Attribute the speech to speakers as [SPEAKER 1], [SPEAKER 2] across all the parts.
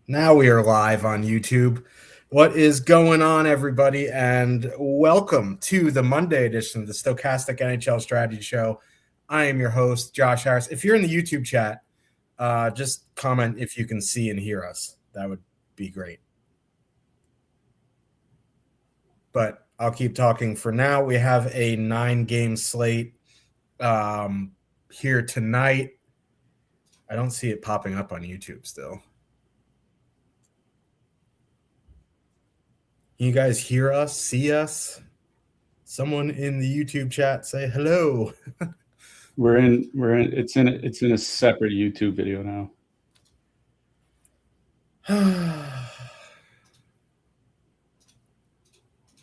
[SPEAKER 1] Now we are live on YouTube. What is going on, everybody? And welcome to the Monday edition of the Stokastic NHL Strategy Show. I am your host, Josh Harris. If you're in the YouTube chat, just comment if you can see and hear us. That would be great. But I'll keep talking for now. We have a 9-game slate here tonight. I don't see it popping up on YouTube still. Can you guys hear us, see us? Someone in the YouTube chat say hello.
[SPEAKER 2] It's in a separate YouTube video now.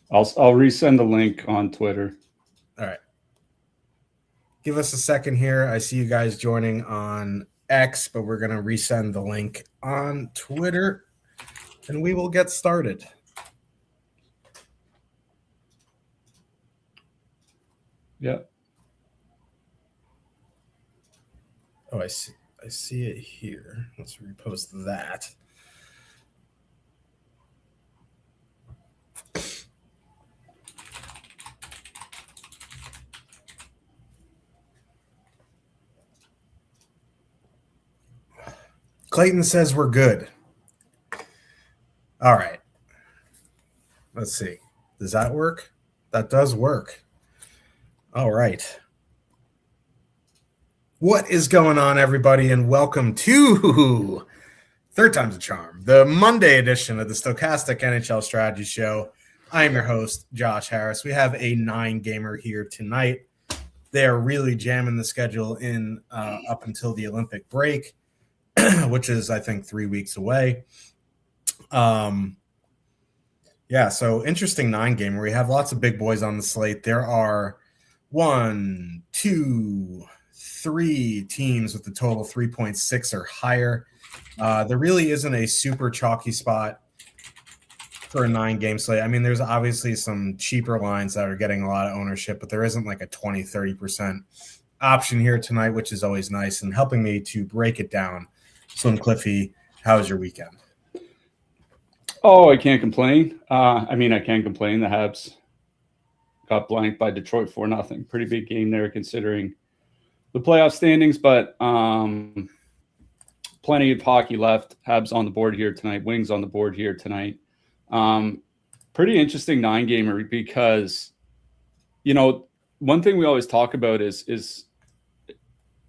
[SPEAKER 2] I'll resend the link on Twitter.
[SPEAKER 1] All right. Give us a second here. I see you guys joining on X, but we're going to resend the link on Twitter, and we will get started.
[SPEAKER 2] Yeah.
[SPEAKER 1] Oh, I see it here. Let's repost that. Clayton says we're good. All right. Let's see. Does that work? That does work. All right. What is going on, everybody, and welcome to Third Time's a Charm, the Monday edition of the Stokastic NHL Strategy Show. I am your host, Josh Harris. We have a 9-gamer here tonight. They are really jamming the schedule in up until the Olympic break, which is, I think, 3 weeks away. So interesting 9-gamer. We have lots of big boys on the slate. There are 1, 2, 3 teams with the total 3.6 or higher. There really isn't a super chalky spot for a 9-game slate. I mean, there's obviously some cheaper lines that are getting a lot of ownership, but there isn't like a 20-30% option here tonight, which is always nice. And helping me to break it down, Slim Cliffy, how was your weekend?
[SPEAKER 2] Oh, I can't complain. I can complain. The Habs got blanked by Detroit 4-0. Pretty big game there considering the playoff standings, but plenty of hockey left. Habs on the board here tonight. Wings on the board here tonight. Pretty interesting 9-gamer because, one thing we always talk about is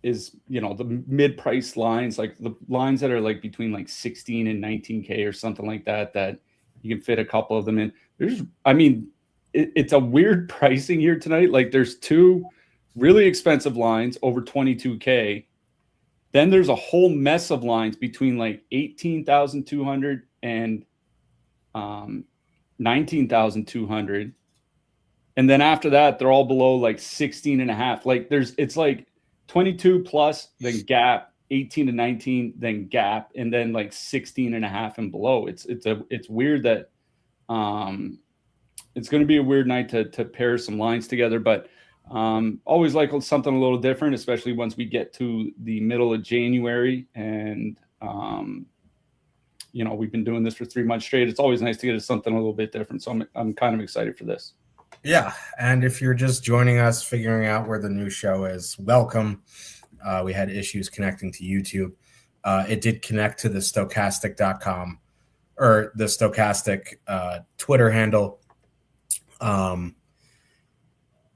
[SPEAKER 2] the mid-price lines, like the lines that are like between like 16 and 19K or something like that you can fit a couple of them in. It's a weird pricing here tonight. Like there's 2 really expensive lines over 22K. Then there's a whole mess of lines between like 18,200 and 19,200. And then after that, they're all below like 16 and a half. Like it's like 22 plus, then gap, 18 to 19, then gap, and then like 16 and a half and below. It's weird that it's going to be a weird night to pair some lines together, but always like something a little different, especially once we get to the middle of January. And, we've been doing this for 3 months straight. It's always nice to get something a little bit different. So I'm kind of excited for this.
[SPEAKER 1] Yeah, and if you're just joining us, figuring out where the new show is, welcome. We had issues connecting to YouTube. It did connect to the Stokastic.com or the Stokastic Twitter handle.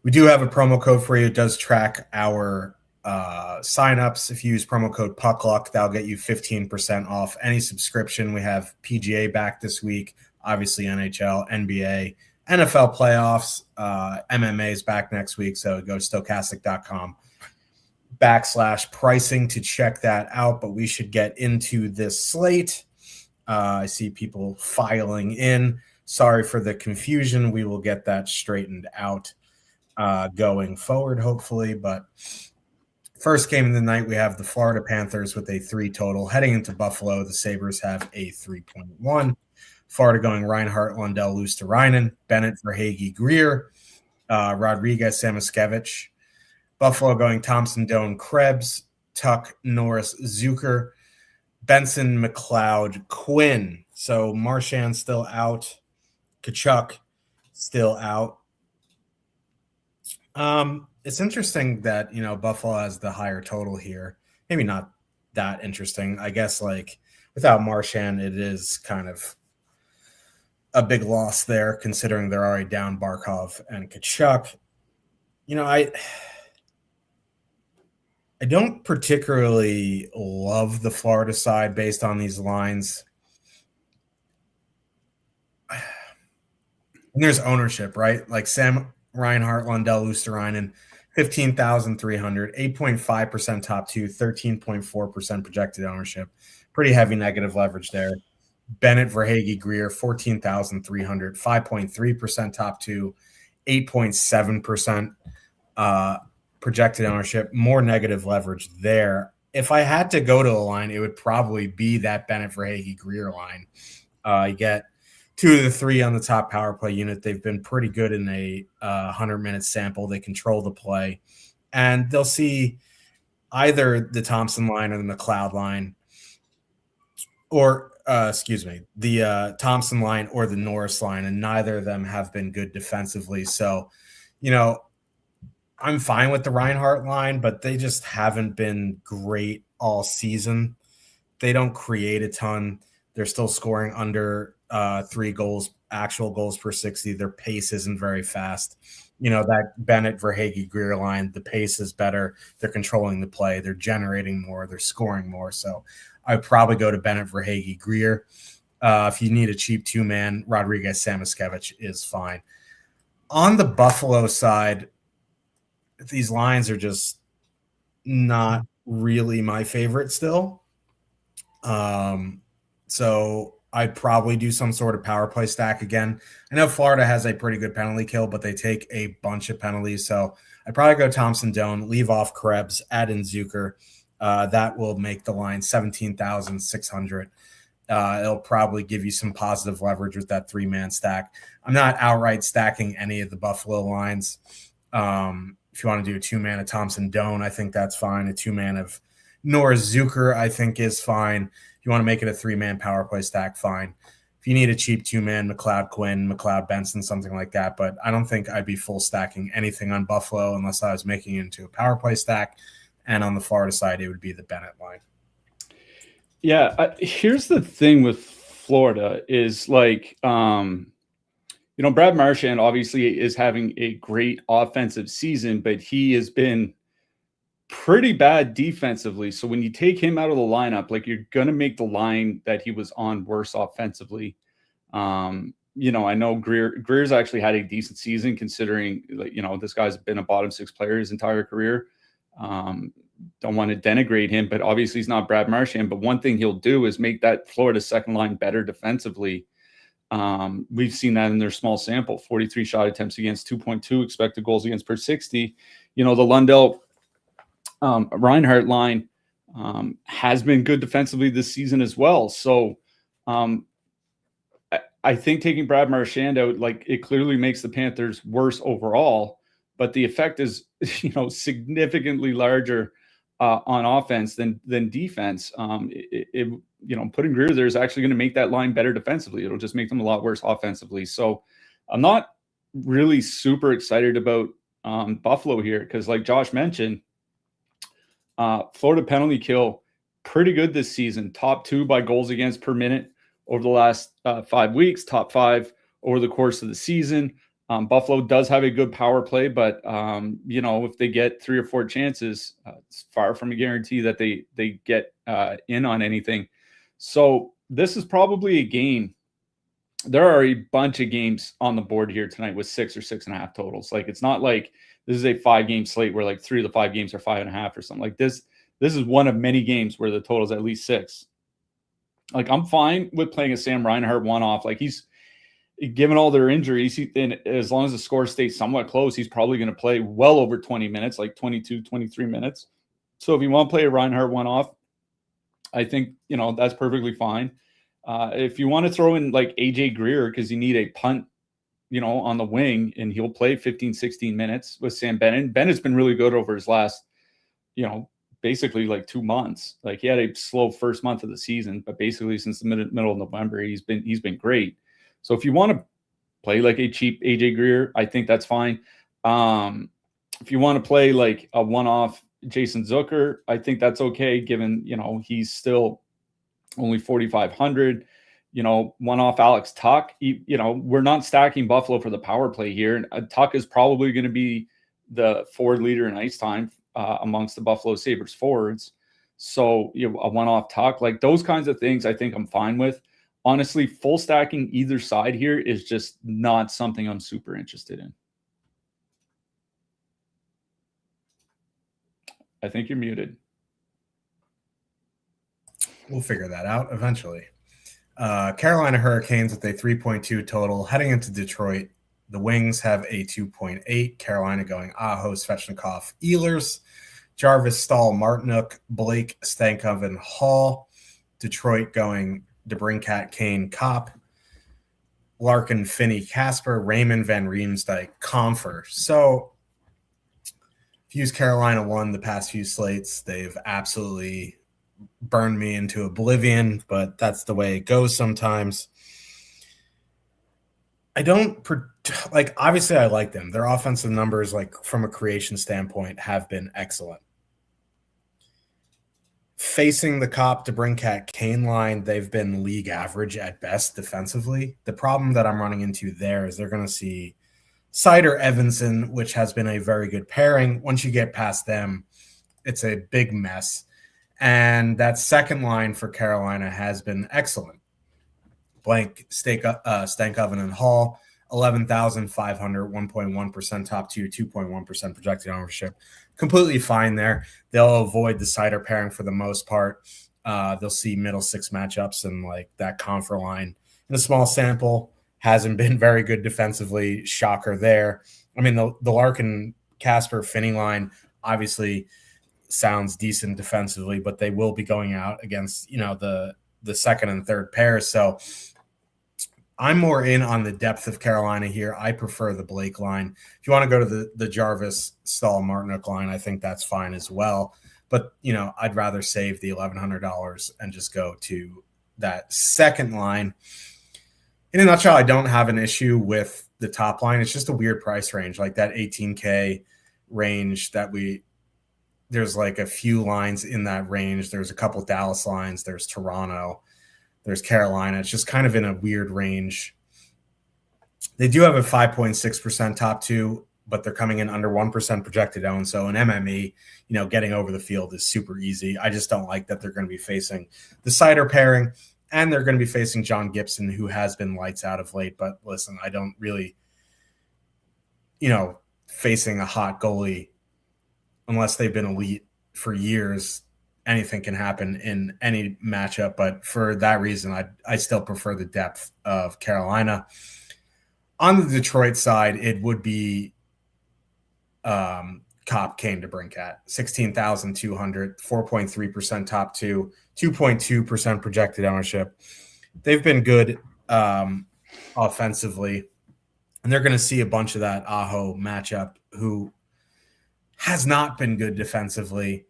[SPEAKER 1] We do have a promo code for you. It does track our signups. If you use promo code PuckLuck, that'll get you 15% off any subscription. We have PGA back this week, obviously NHL, NBA, NFL playoffs, MMA is back next week, so go stokastic.com/pricing to check that out. But we should get into this slate. I see people filing in. Sorry for the confusion. We will get that straightened out going forward, hopefully. But first game of the night, we have the Florida Panthers with a 3 total. Heading into Buffalo, the Sabres have a 3.1. Florida going Reinhart, Lundell, Luosterainen, Bennett, Verhaeghe, Greer, Rodriguez, Samoskevich. Buffalo going Thompson, Doan, Krebs, Tuck, Norris, Zucker, Benson, McLeod, Quinn. So Marchand still out. Kachuk still out. It's interesting that, Buffalo has the higher total here. Maybe not that interesting. I guess, like, without Marchand, it is kind of a big loss there, considering they're already down Barkov and Kachuk. I don't particularly love the Florida side based on these lines. And there's ownership, right? Like Sam Reinhart, Lundell, Luosterainen, 15,300, 8.5% top two, 13.4% projected ownership. Pretty heavy negative leverage there. Bennett, Verhaeghe, Greer, 14,300, 5.3% top two, 8.7% projected ownership. More negative leverage there. If I had to go to a line, it would probably be that Bennett, Verhaeghe, Greer line. You get 2 of the 3 on the top power play unit. They've been pretty good in a 100-minute sample. They control the play. And they'll see either the Thompson line or the McLeod line, or, the Thompson line or the Norris line, and neither of them have been good defensively. So, I'm fine with the Reinhart line, but they just haven't been great all season. They don't create a ton. They're still scoring under 3 goals, actual goals per 60. Their pace isn't very fast. That Bennett, Verhaeghe, Greer line, the pace is better. They're controlling the play. They're generating more. They're scoring more. So I'd probably go to Bennett, Verhaeghe, Greer. If you need a cheap 2-man, Rodriguez, Samoskevich is fine. On the Buffalo side, these lines are just not really my favorite still. So I'd probably do some sort of power play stack again. I know Florida has a pretty good penalty kill, but they take a bunch of penalties. So I'd probably go Thompson Doan, leave off Krebs, add in Zucker. That will make the line 17,600. It'll probably give you some positive leverage with that 3-man stack. I'm not outright stacking any of the Buffalo lines. If you want to do a 2-man of Thompson Doan, I think that's fine. A 2-man of Norris Zucker, I think, is fine. If you want to make it a 3-man power play stack, fine. If you need a cheap 2-man, McLeod Quinn, McLeod Benson, something like that. But I don't think I'd be full stacking anything on Buffalo unless I was making it into a power play stack. And on the Florida side, it would be the Bennett line.
[SPEAKER 2] Yeah, here's the thing with Florida is like, Brad Marchand obviously is having a great offensive season, but he has been pretty bad defensively. So when you take him out of the lineup, like, you're going to make the line that he was on worse offensively. I know Greer's actually had a decent season considering, this guy's been a bottom 6 player his entire career. Don't want to denigrate him, but obviously he's not Brad Marchand. But one thing he'll do is make that Florida second line better defensively. We've seen that in their small sample, 43 shot attempts against, 2.2 expected goals against per 60. The Lundell Reinhart line has been good defensively this season as well. So I think taking Brad Marchand out, like, it clearly makes the Panthers worse overall, but the effect is, significantly larger on offense than defense. Putting Greer there is actually going to make that line better defensively. It'll just make them a lot worse offensively. So I'm not really super excited about Buffalo here because, like Josh mentioned, Florida penalty kill pretty good this season. Top 2 by goals against per minute over the last 5 weeks. Top 5 over the course of the season. Buffalo does have a good power play, but if they get 3 or 4 chances, it's far from a guarantee that they get in on anything. So this is probably a game. There are a bunch of games on the board here tonight with 6 or 6.5 totals. Like, it's not like this is a 5-game slate where like 3 of the 5 games are 5.5 or something like this. This is one of many games where the total is at least 6. Like, I'm fine with playing a Sam Reinhart one-off. Like, he's given all their injuries, and as long as the score stays somewhat close, he's probably going to play well over 20 minutes, like 22, 23 minutes. So if you want to play a Reinhart one-off, I think, that's perfectly fine. If you want to throw in like AJ Greer because you need a punt, on the wing, and he'll play 15, 16 minutes with Sam Bennett. Bennett's been really good over his last, basically like 2 months. Like he had a slow first month of the season, but basically since the middle of November, he's been great. So if you want to play like a cheap AJ Greer, I think that's fine. If you want to play like a one-off Jason Zucker, I think that's okay, given, he's still only 4,500. One-off Alex Tuch. We're not stacking Buffalo for the power play here. And Tuch is probably going to be the forward leader in ice time amongst the Buffalo Sabres forwards. So, a one-off Tuch, like those kinds of things, I think I'm fine with. Honestly, full stacking either side here is just not something I'm super interested in. I think you're muted.
[SPEAKER 1] We'll figure that out eventually. Carolina Hurricanes with a 3.2 total. Heading into Detroit, the Wings have a 2.8. Carolina going Aho, Svechnikov, Ehlers, Jarvis, Stahl, Martinook, Blake, Stankov, and Hall. Detroit going DeBrincat, Kane, Kopp, Larkin, Finney, Casper, Raymond, Van Riemsdyk, Comfer. So if you use Carolina 1 the past few slates, they've absolutely burned me into oblivion, but that's the way it goes sometimes. Obviously I like them. Their offensive numbers, like from a creation standpoint, have been excellent. Facing the Kopp, DeBrincat, Kane line, they've been league average at best defensively. The problem that I'm running into there is they're going to see Seider, Evanson, which has been a very good pairing. Once you get past them, it's a big mess. And that second line for Carolina has been excellent. Blank, Stankoven, and Hall, 11,500, 1.1% top two, 2.1% projected ownership. Completely fine there. They'll avoid the Seider pairing for the most part. They'll see middle six matchups, and like that Confer line in a small sample hasn't been very good defensively. Shocker there. I mean, the Larkin, Casper, Finney line obviously sounds decent defensively, but they will be going out against, the second and third pairs. So I'm more in on the depth of Carolina here. I prefer the Blake line. If you want to go to the Jarvis, Stahl, Martinook line, I think that's fine as well. But, I'd rather save the $1,100 and just go to that second line. In a nutshell, I don't have an issue with the top line. It's just a weird price range, like that 18K range there's like a few lines in that range. There's a couple Dallas lines. There's Toronto. There's Carolina. It's just kind of in a weird range. They do have a 5.6% top two, but they're coming in under 1% projected own. So in MME, getting over the field is super easy. I just don't like that they're going to be facing the Seider pairing, and they're going to be facing John Gibson, who has been lights out of late. But listen, I don't really, facing a hot goalie, unless they've been elite for years, anything can happen in any matchup. But for that reason, I still prefer the depth of Carolina. On the Detroit side, it would be Kopp, Kane, DeBrincat, 16,200, 4.3% top two, 2.2% projected ownership. They've been good offensively, and they're going to see a bunch of that Aho matchup, who has not been good defensively.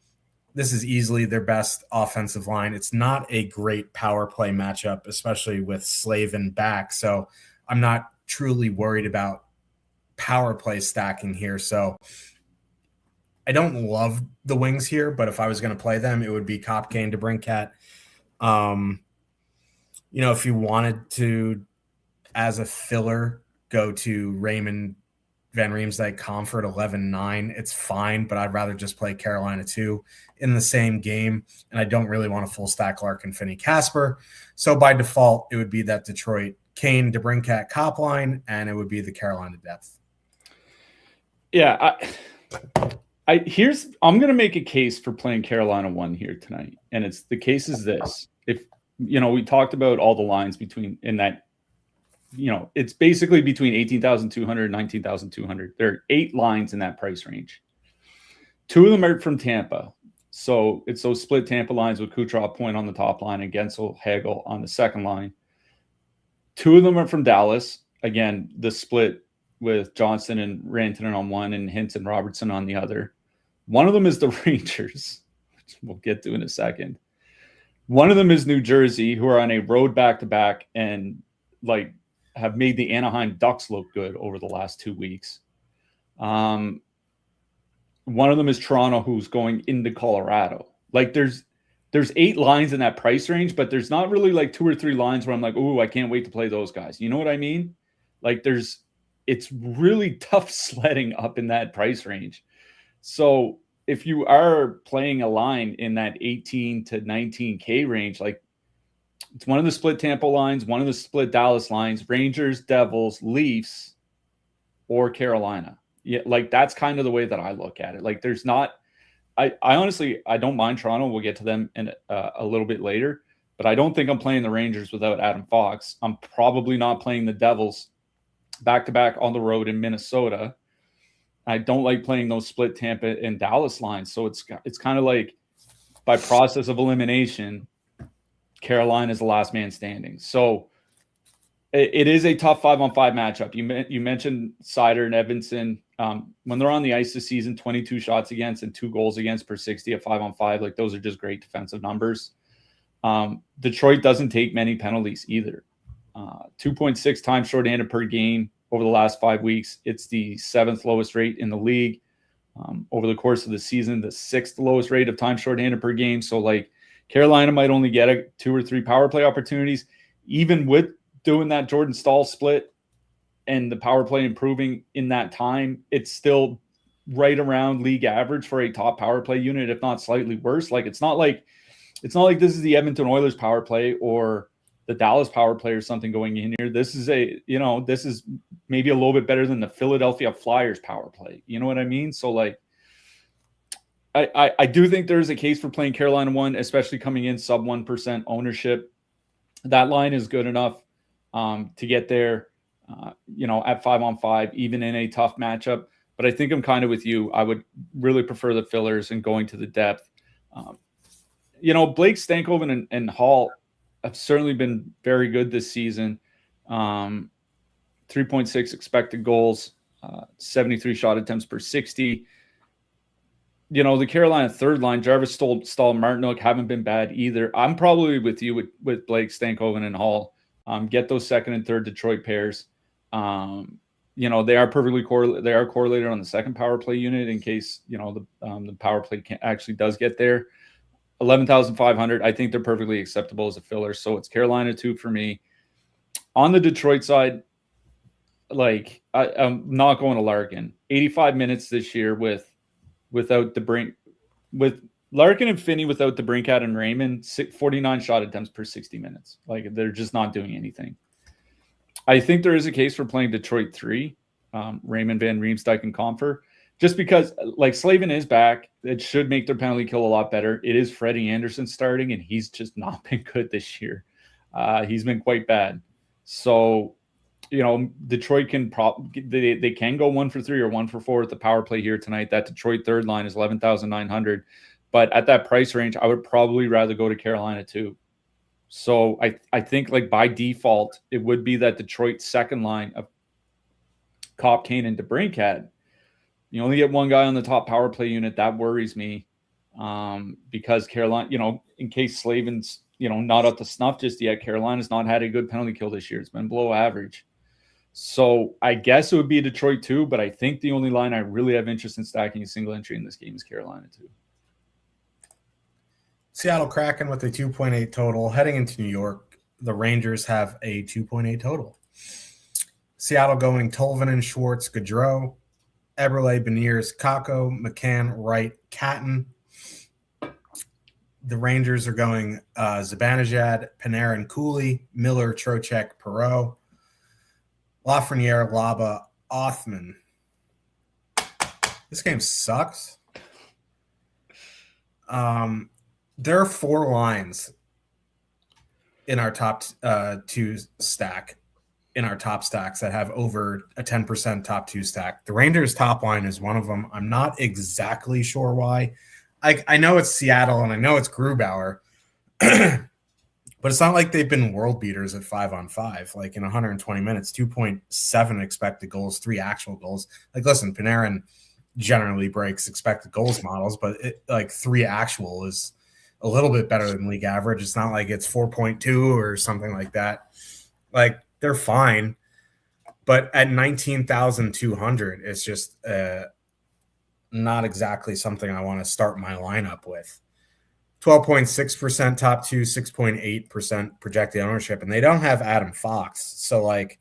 [SPEAKER 1] This is easily their best offensive line. It's not a great power play matchup, especially with Slavin back. So I'm not truly worried about power play stacking here. So I don't love the Wings here, but if I was going to play them, it would be Kopp, Kane, DeBrincat. If you wanted to, as a filler, go to Raymond, Van Riemsdyk, Comfort, 11-9, it's fine, but I'd rather just play Carolina 2 in the same game, and I don't really want a full stack Larkin, Finney, Casper. So by default, it would be that Detroit, Kane, DeBrincat, Kopp line, and it would be the Carolina depth.
[SPEAKER 2] Yeah, I'm going to make a case for playing Carolina 1 here tonight, and the case is this. If, we talked about all the lines in that, it's basically between 18,200 and 19,200. There are 8 lines in that price range. 2 of them are from Tampa. So it's those split Tampa lines with Kucherov Point on the top line and Gensel, Hagel on the second line. 2 of them are from Dallas. Again, the split with Johnson and Rantanen on one and Hintz and Robertson on the other. One of them is the Rangers. we'll get to in a second. One of them is New Jersey, who are on a road back-to-back and like have made the Anaheim Ducks look good over the last 2 weeks. One of them is Toronto, who's going into Colorado. Like there's 8 lines in that price range, but there's not really like 2 or 3 lines where I'm like, ooh, I can't wait to play those guys. You know what I mean? Like it's really tough sledding up in that price range. So if you are playing a line in that 18 to 19K range, like it's one of the split Tampa lines, one of the split Dallas lines, Rangers, Devils, Leafs, or Carolina. Yeah, like that's kind of the way that I look at it. Like there's not, I honestly, I don't mind Toronto. We'll get to them in a little bit later, but I don't think I'm playing the Rangers without Adam Fox. I'm probably not playing the Devils back-to-back on the road in Minnesota. I don't like playing those split Tampa and Dallas lines. So it's kind of like by process of elimination, Carolina is the last man standing. So it is a tough 5-on-5 matchup. You mentioned Seider and Edvinsson. When they're on the ice this season, 22 shots against and 2 goals against per 60 at 5-on-5. Like those are just great defensive numbers. Detroit doesn't take many penalties either. 2.6 times shorthanded per game over the last 5 weeks. It's the 7th lowest rate in the league. Over the course of the season, the 6th lowest rate of time shorthanded per game. So like Carolina might only get 2 or 3 power play opportunities. Even with doing that Jordan Staal split and the power play improving in that time, it's still right around league average for a top power play unit, if not slightly worse. Like it's not like this is the Edmonton Oilers power play or the Dallas power play or something going in here. This is maybe a little bit better than the Philadelphia Flyers power play. You know what I mean? So like, I do think there's a case for playing Carolina 1, especially coming in sub 1% ownership. That line is good enough to get there, at 5-on-5, even in a tough matchup. But I think I'm kind of with you. I would really prefer the fillers and going to the depth. Blake Stankoven and Hall have certainly been very good this season. 3.6 expected goals, 73 shot attempts per 60. The Carolina third line, Jarvis, Stahl, Martinook haven't been bad either. I'm probably with you with Blake Stankoven and Hall. Get those second and third Detroit pairs. They are perfectly correlated. They are correlated on the second power play unit in case the power play actually does get there. 11,500. I think they're perfectly acceptable as a filler. So it's Carolina 2 for me. On the Detroit side, like I'm not going to Larkin. 85 minutes this year without with Larkin and Finney without DeBrincat and Raymond, 49 shot attempts per 60 minutes. Like they're just not doing anything. I think there is a case for playing Detroit 3, Raymond, Van Riemsdyk, and Compher. Just because, like, Slavin is back, it should make their penalty kill a lot better. It is Freddie Anderson starting, and he's just not been good this year. He's been quite bad. So, Detroit can they can go 1 for 3 or 1 for 4 at the power play here tonight. That Detroit third line is 11,900. But at that price range, I would probably rather go to Carolina 2. So I think, like, by default, it would be that Detroit second line of Kopp, Kane, and DeBrincat. You only get one guy on the top power play unit. That worries me because Carolina, in case Slavin's, not up to snuff just yet, Carolina's not had a good penalty kill this year. It's been below average. So I guess it would be Detroit 2, but I think the only line I really have interest in stacking a single entry in this game is Carolina 2.
[SPEAKER 1] Seattle Kraken with a 2.8 total. Heading into New York, the Rangers have a 2.8 total. Seattle going Tolvanen, Schwartz, Gaudreau, Eberle, Beniers, Kakko, McCann, Wright, Catton. The Rangers are going Zibanejad, Panarin, Cooley, Miller, Trocheck, Perreault, Lafreniere, Laba, Othman. This game sucks. There are 4 lines in our top 2 stack. In our top stacks that have over a 10% top 2 stack. The Rangers top line is one of them. I'm not exactly sure why. I know it's Seattle and I know it's Grubauer, but it's not like they've been world beaters at 5-on-5. Like in 120 minutes, 2.7 expected goals, 3 actual goals. Like, listen, Panarin generally breaks expected goals models, but like 3 actual is a little bit better than league average. It's not like it's 4.2 or something like that. Like, they're fine, but at 19,200, it's just not exactly something I want to start my lineup with. 12.6% top two, 6.8% projected ownership, and they don't have Adam Fox. So, like,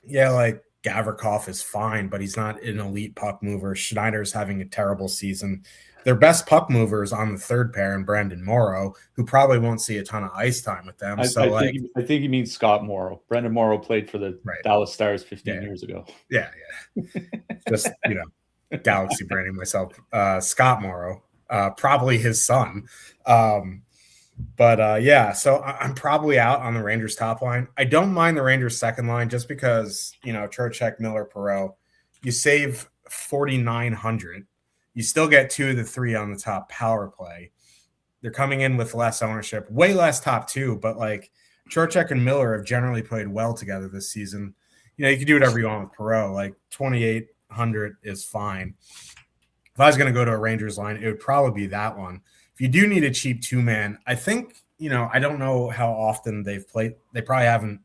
[SPEAKER 1] yeah, like Gavrikov is fine, but he's not an elite puck mover. Schneider's having a terrible season. Their best puck mover is on the third pair, and Brandon Morrow, who probably won't see a ton of ice time with them.
[SPEAKER 2] I think he means Scott Morrow. Brendan Morrow played for the Dallas Stars 15 years ago.
[SPEAKER 1] Yeah. Just, Galaxy branding myself. Scott Morrow, probably his son. So I'm probably out on the Rangers top line. I don't mind the Rangers second line just because, Trocheck, Miller, Perreault, you save 4,900. You still get 2 of the 3 on the top power play. They're coming in with less ownership, way less top 2, but like Trocheck and Miller have generally played well together this season. You can do whatever you want with Perreault. Like 2,800 is fine. If I was going to go to a Rangers line, it would probably be that one. If you do need a cheap 2-man, I think, I don't know how often they've played. They probably haven't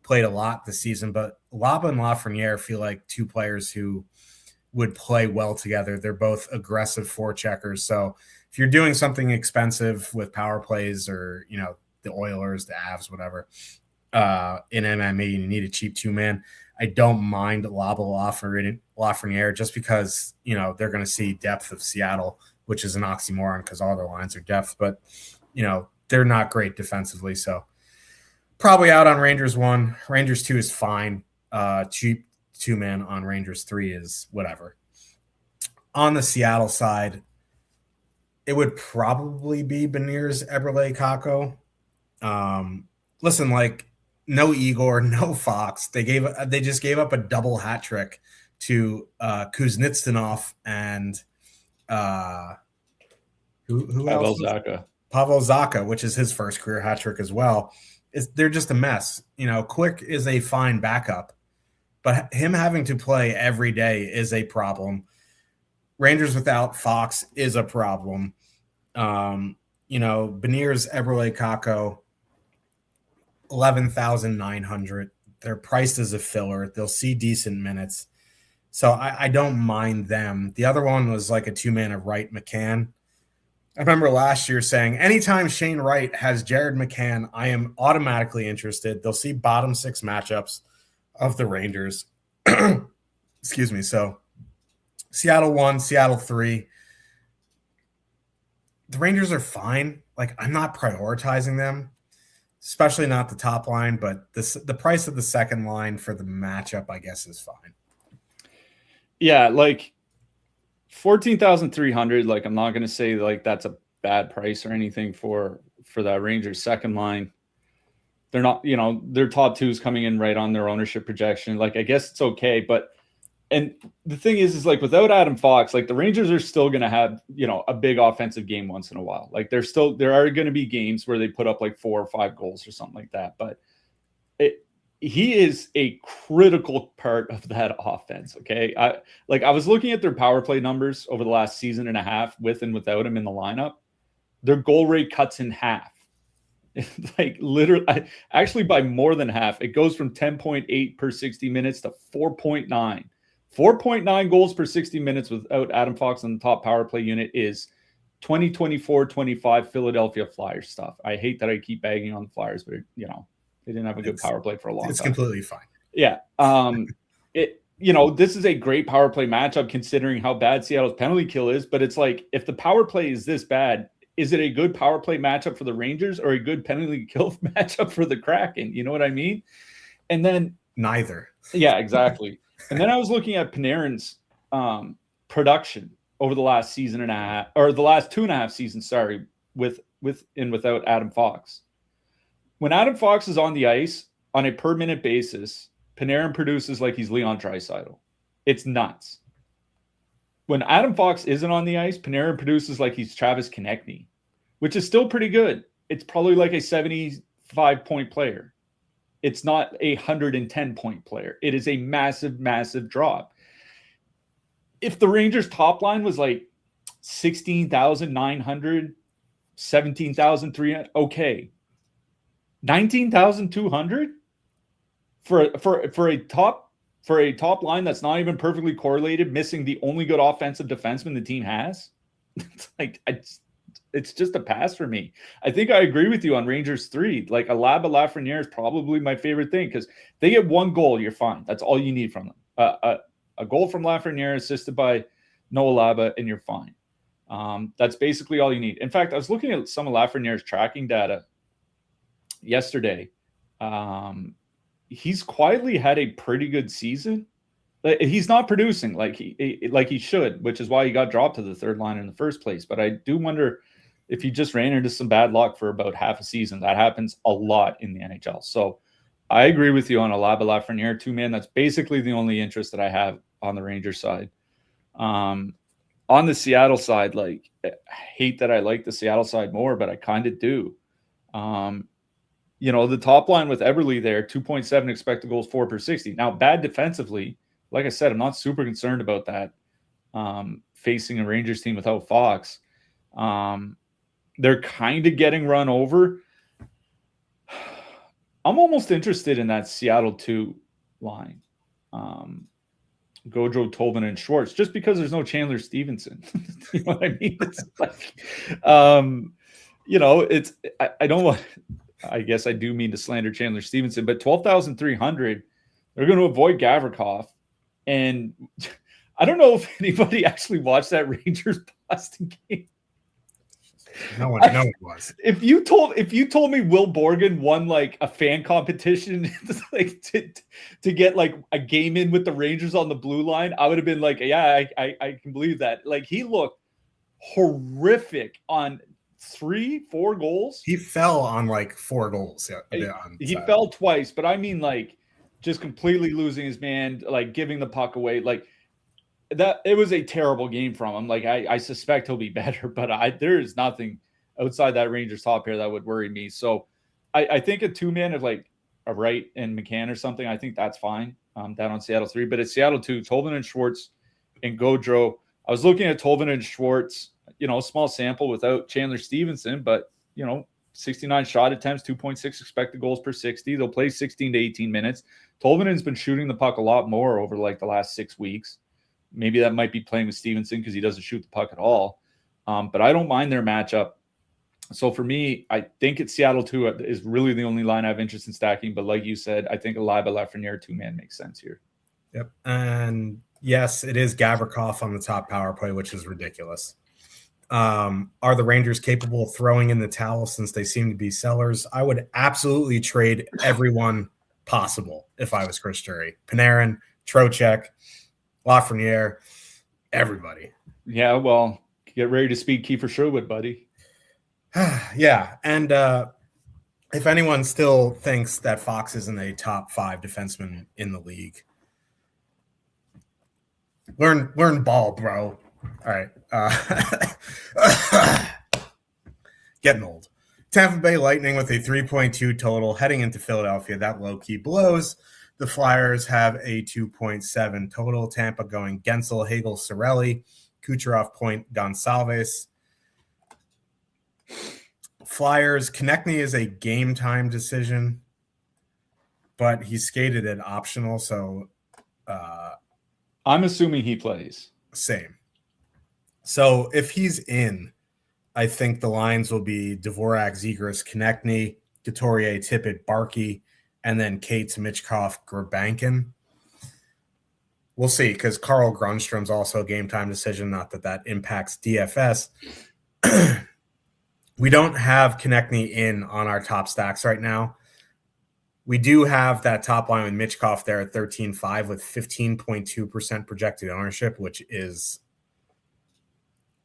[SPEAKER 1] played a lot this season, but Laba and Lafreniere feel like 2 players who would play well together. They're both aggressive forecheckers. So if you're doing something expensive with power plays or, the Oilers, the Avs, whatever, in MME, you need a cheap 2-man. I don't mind Laba Lafreniere just because, they're going to see depth of Seattle, which is an oxymoron because all their lines are depth, but, they're not great defensively. So probably out on Rangers 1. Rangers 2 is fine. Cheap 2-man on Rangers 3 is whatever. On the Seattle side, it would probably be Beniers, Eberle, Kakko. Listen, like, no Igor, no Fox. They just gave up a double hat trick to Kuznetsov and who else? Pavel Zacha, which is his first career hat trick as well. They're just a mess. Quick is a fine backup, but him having to play every day is a problem. Rangers without Fox is a problem. Beniers, Eberle, Kakko, 11,900. They're priced as a filler. They'll see decent minutes. So I don't mind them. The other one was like a 2-man of Wright McCann. I remember last year saying, anytime Shane Wright has Jared McCann, I am automatically interested. They'll see bottom 6 matchups of the Rangers. Excuse me. So Seattle 1, Seattle 3. The Rangers are fine. Like, I'm not prioritizing them, especially not the top line, but the price of the second line for the matchup, I guess, is fine.
[SPEAKER 2] Yeah, like 14,300. Like, I'm not going to say like that's a bad price or anything for that Rangers second line. They're not, their top 2 is coming in right on their ownership projection. Like, I guess it's okay, but and the thing is like without Adam Fox, like the Rangers are still going to have, a big offensive game once in a while. Like there are going to be games where they put up like 4 or 5 goals or something like that. But he is a critical part of that offense. Okay. I was looking at their power play numbers over the last season and a half with and without him in the lineup. Their goal rate cuts in half. Like literally, actually by more than half. It goes from 10.8 per 60 minutes to 4.9. 4.9 goals per 60 minutes without Adam Fox on the top power play unit is 2024-25 Philadelphia Flyers stuff. I hate that I keep bagging on the Flyers, but they didn't have a good power play for a long time.
[SPEAKER 1] It's completely fine.
[SPEAKER 2] Yeah. This is a great power play matchup considering how bad Seattle's penalty kill is, but it's like, if the power play is this bad, is it a good power play matchup for the Rangers or a good penalty kill matchup for the Kraken? You know what I mean? And then
[SPEAKER 1] neither.
[SPEAKER 2] Yeah, exactly. And then I was looking at Panarin's production over the last season and a half, or the last 2.5 seasons, with and without Adam Fox. When Adam Fox is on the ice on a per minute basis, Panarin produces like he's Leon Draisaitl. It's nuts. When Adam Fox isn't on the ice, Panarin produces like he's Travis Konechny, which is still pretty good. It's probably like a 75-point player. It's not a 110-point player. It is a massive, massive drop. if the Rangers top line was like 16,900, 17,300, okay. 19,200 for a top line that's not even perfectly correlated, missing the only good offensive defenseman the team has. It's just a pass for me. I think I agree with you on Rangers 3. Like Alaba Lafreniere is probably my favorite thing because they get one goal, you're fine. That's all you need from them. A goal from Lafreniere assisted by Noah Laba, and you're fine. That's basically all you need. In fact, I was looking at some of Lafreniere's tracking data yesterday. He's quietly had a pretty good season. He's not producing like he should, which is why he got dropped to the third line in the first place. But I do wonder if he just ran into some bad luck for about half a season. That happens a lot in the NHL. So I agree with you on Alaba Lafreniere, 2-man. That's basically the only interest that I have on the Rangers side. On the Seattle side, like, I hate that I like the Seattle side more, but I kind of do. The top line with Eberle there, 2.7 expected goals, 4 per 60. Now, bad defensively, like I said, I'm not super concerned about that facing a Rangers team without Fox. They're kind of getting run over. I'm almost interested in that Seattle 2 line. Gaudreau, Tolvin, and Schwartz, just because there's no Chandler Stevenson. You know what I mean? It's like, I don't want, I guess I do mean to slander Chandler Stevenson, but 12,300, they're going to avoid Gavrikov. And I don't know if anybody actually watched that Rangers Boston game.
[SPEAKER 1] No one was.
[SPEAKER 2] If you told me Will Borgen won like a fan competition like to get like a game in with the Rangers on the blue line, I would have been like, yeah, I can believe that. Like, he looked horrific on 3-4 goals.
[SPEAKER 1] He fell on like 4 goals.
[SPEAKER 2] He fell twice, but I mean, like, just completely losing his man, like giving the puck away. Like, that, it was a terrible game from him. Like, I suspect he'll be better, but there is nothing outside that Rangers top pair that would worry me. So I think a 2-man of like a Wright and McCann or something, I think that's fine down on Seattle 3. But it's Seattle 2, Tolvin and Schwartz and Gaudreau. I was looking at Tolvin and Schwartz, small sample without Chandler Stevenson, but, 69 shot attempts, 2.6 expected goals per 60. They'll play 16 to 18 minutes. Tolvinen's been shooting the puck a lot more over like the last 6 weeks. Maybe that might be playing with Stevenson because he doesn't shoot the puck at all. But I don't mind their matchup. So for me, I think it's Seattle 2 is really the only line I have interest in stacking. But like you said, I think Alaba Lafreniere 2-man makes sense here.
[SPEAKER 1] Yep. And yes, it is Gavrikov on the top power play, which is ridiculous. Are the Rangers capable of throwing in the towel since they seem to be sellers? I would absolutely trade everyone possible if I was Chris Drury. Panarin, Trocheck, Lafreniere, everybody.
[SPEAKER 2] Yeah, well, get ready to speak Kiefer Sherwood, buddy.
[SPEAKER 1] Yeah, and if anyone still thinks that Fox isn't a top 5 defenseman in the league, learn ball, bro. All right. Getting old. Tampa Bay Lightning with a 3.2 total heading into Philadelphia. That low-key blows. The Flyers have a 2.7 total. Tampa going Gensel, Hagel, Cirelli, Kucherov, Point, Gonçalves. Flyers, Konechny is a game-time decision, but he skated at optional, so
[SPEAKER 2] I'm assuming he plays.
[SPEAKER 1] Same. So if he's in, I think the lines will be Dvorak, Zegras, Konechny, Couturier, Tippett, Barkey, and then Cates, Michkov, Gurbankin. We'll see, because Carl Grundstrom's also a game-time decision, not that impacts DFS. We don't have Konechny in on our top stacks right now. We do have that top line with Michkov there at 13.5 with 15.2% projected ownership, which is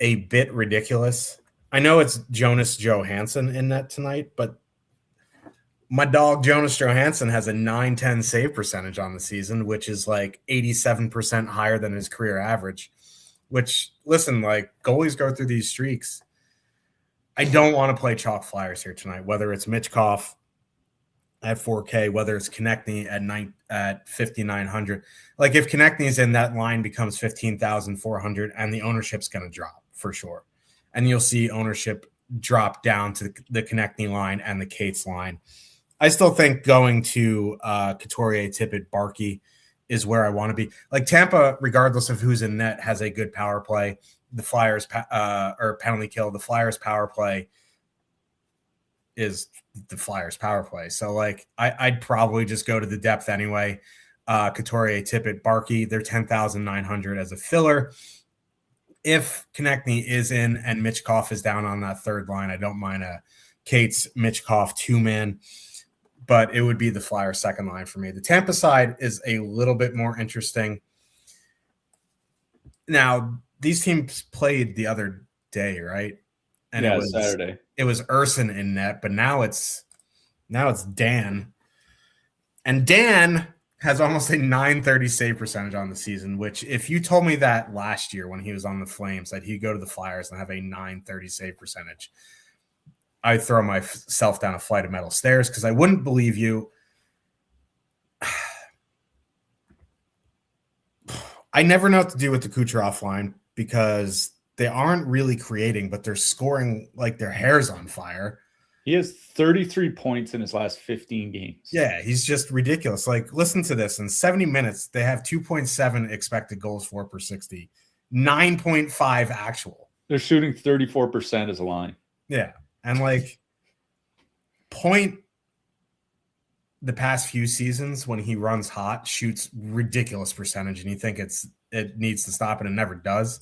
[SPEAKER 1] a bit ridiculous. I know it's Jonas Johansson in net tonight, but my dog Jonas Johansson has a 9-10 save percentage on the season, which is like 87% higher than his career average, which, listen, like, goalies go through these streaks. I don't want to play chalk Flyers here tonight, whether it's Michkov, at 4K, whether it's Konechny at 5,900. Like if Konechny's in, that line becomes 15,400 and the ownership's going to drop for sure. And you'll see ownership drop down to the Konechny line and the Cates line. I still think going to Couturier, Tippett, Barkey is where I want to be. Like Tampa, regardless of who's in net, has a good power play. The Flyers or penalty kill. The Flyers power play is the Flyers power play. So like I'd probably just go to the depth anyway. Couturier, Tippett, Barkey, they're 10,900 as a filler. If Konechny is in and Michkov is down on that third line, I don't mind a Cates Michkov 2-man, but it would be the Flyers second line for me. The Tampa side is a little bit more interesting. Now, these teams played the other day, right? And
[SPEAKER 2] yeah,
[SPEAKER 1] it was
[SPEAKER 2] Saturday.
[SPEAKER 1] It was Urson in net, but now it's Dan. And Dan has almost a 930 save percentage on the season, which if you told me that last year when he was on the Flames, that he'd go to the Flyers and have a 930 save percentage, I'd throw myself down a flight of metal stairs because I wouldn't believe you. I never know what to do with the Kucherov line because they aren't really creating, but they're scoring like their hair's on fire.
[SPEAKER 2] He has 33 points in his last 15 games.
[SPEAKER 1] Yeah, he's just ridiculous. Like, listen to this. In 70 minutes, they have 2.7 expected goals for per 60, 9.5 actual.
[SPEAKER 2] They're shooting 34% as a line.
[SPEAKER 1] Yeah. And like Point the past few seasons when he runs hot, shoots ridiculous percentage, and you think it needs to stop and it never does.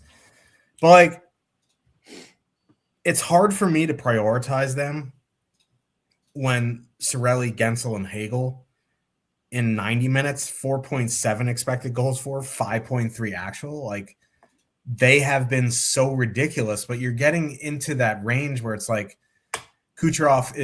[SPEAKER 1] But like it's hard for me to prioritize them when Cirelli, Gensel, and Hagel in 90 minutes, 4.7 expected goals for, 5.3 actual. Like they have been so ridiculous, but you're getting into that range where it's like Kucherov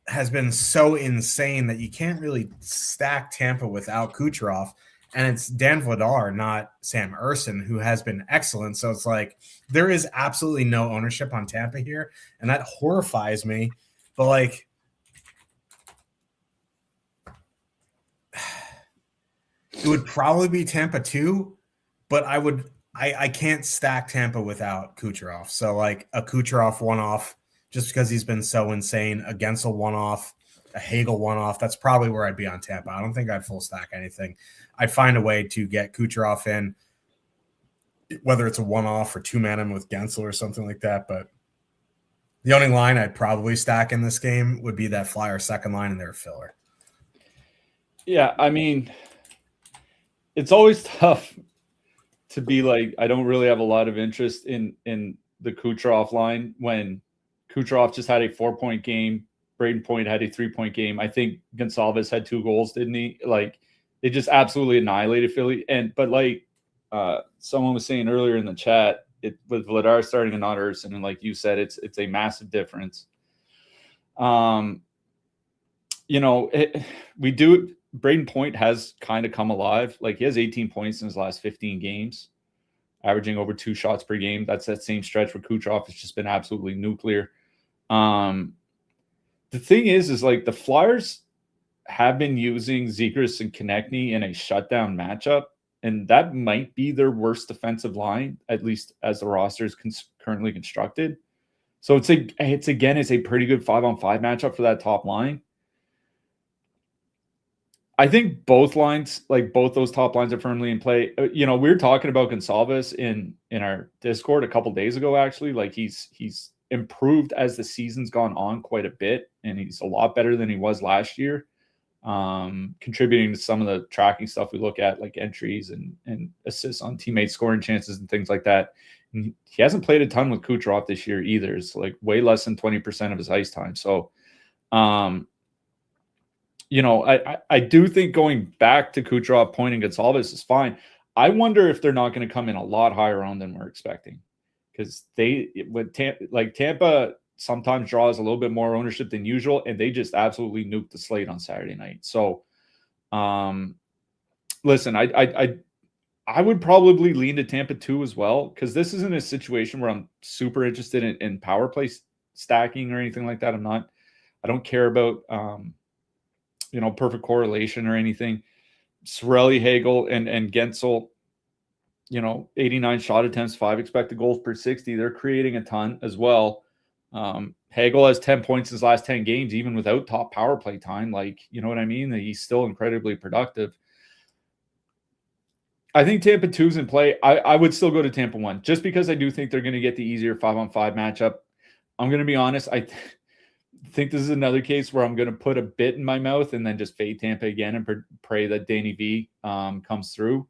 [SPEAKER 1] has been so insane that you can't really stack Tampa without Kucherov. And it's Dan Vladar, not Sam Urson, who has been excellent. So it's like there is absolutely no ownership on Tampa here, and that horrifies me. But like it would probably be Tampa too, but I can't stack Tampa without Kucherov. So like a Kucherov one-off just because he's been so insane, a Gensel one-off, a Hagel one-off, that's probably where I'd be on Tampa. I don't think I'd full stack anything. I'd find a way to get Kucherov in, whether it's a one-off or two-man him with Gensel or something like that. But the only line I'd probably stack in this game would be that Flyer second line and their filler.
[SPEAKER 2] Yeah, I mean, it's always tough to be like, I don't really have a lot of interest in the Kucherov line when Kucherov just had a 4-point game. Braden Point had a 3-point game. I think Gonsalves had 2 goals, didn't he? Like, they just absolutely annihilated Philly. But like someone was saying earlier in the chat, with Vladar starting and not Urson, and like you said, it's a massive difference. Braden Point has kind of come alive. Like he has 18 points in his last 15 games, averaging over 2 shots per game. That's that same stretch where Kucherov has just been absolutely nuclear. The thing is like the Flyers have been using Zegras and Konechny in a shutdown matchup, and that might be their worst defensive line, at least as the roster is currently constructed. So it's a pretty good 5-on-5 matchup for that top line. I think both lines, like both those top lines, are firmly in play. We were talking about Gonsalves in our Discord a couple days ago. Actually, like he's improved as the season's gone on quite a bit, and he's a lot better than he was last year. Contributing to some of the tracking stuff we look at, like entries and assists on teammate scoring chances and things like that. And he hasn't played a ton with Kucherov this year either. It's like way less than 20% of his ice time. So, I do think going back to Kucherov, Point, and Gonsalves is fine. I wonder if they're not going to come in a lot higher on than we're expecting, because Tampa sometimes draws a little bit more ownership than usual, and they just absolutely nuked the slate on Saturday night. So, listen, I would probably lean to Tampa too as well, because this isn't a situation where I'm super interested in power play stacking or anything like that. I don't care about perfect correlation or anything. Sorelli, Hagel, and Gensel, 89 shot attempts, 5 expected goals per 60. They're creating a ton as well. Hagel has 10 points in his last 10 games, even without top power play time. You know what I mean? He's still incredibly productive. I think Tampa 2's in play. I would still go to Tampa 1 just because I do think they're going to get the easier 5-on-5 matchup. I'm going to be honest. I think this is another case where I'm going to put a bit in my mouth and then just fade Tampa again and pray that Danny V comes through.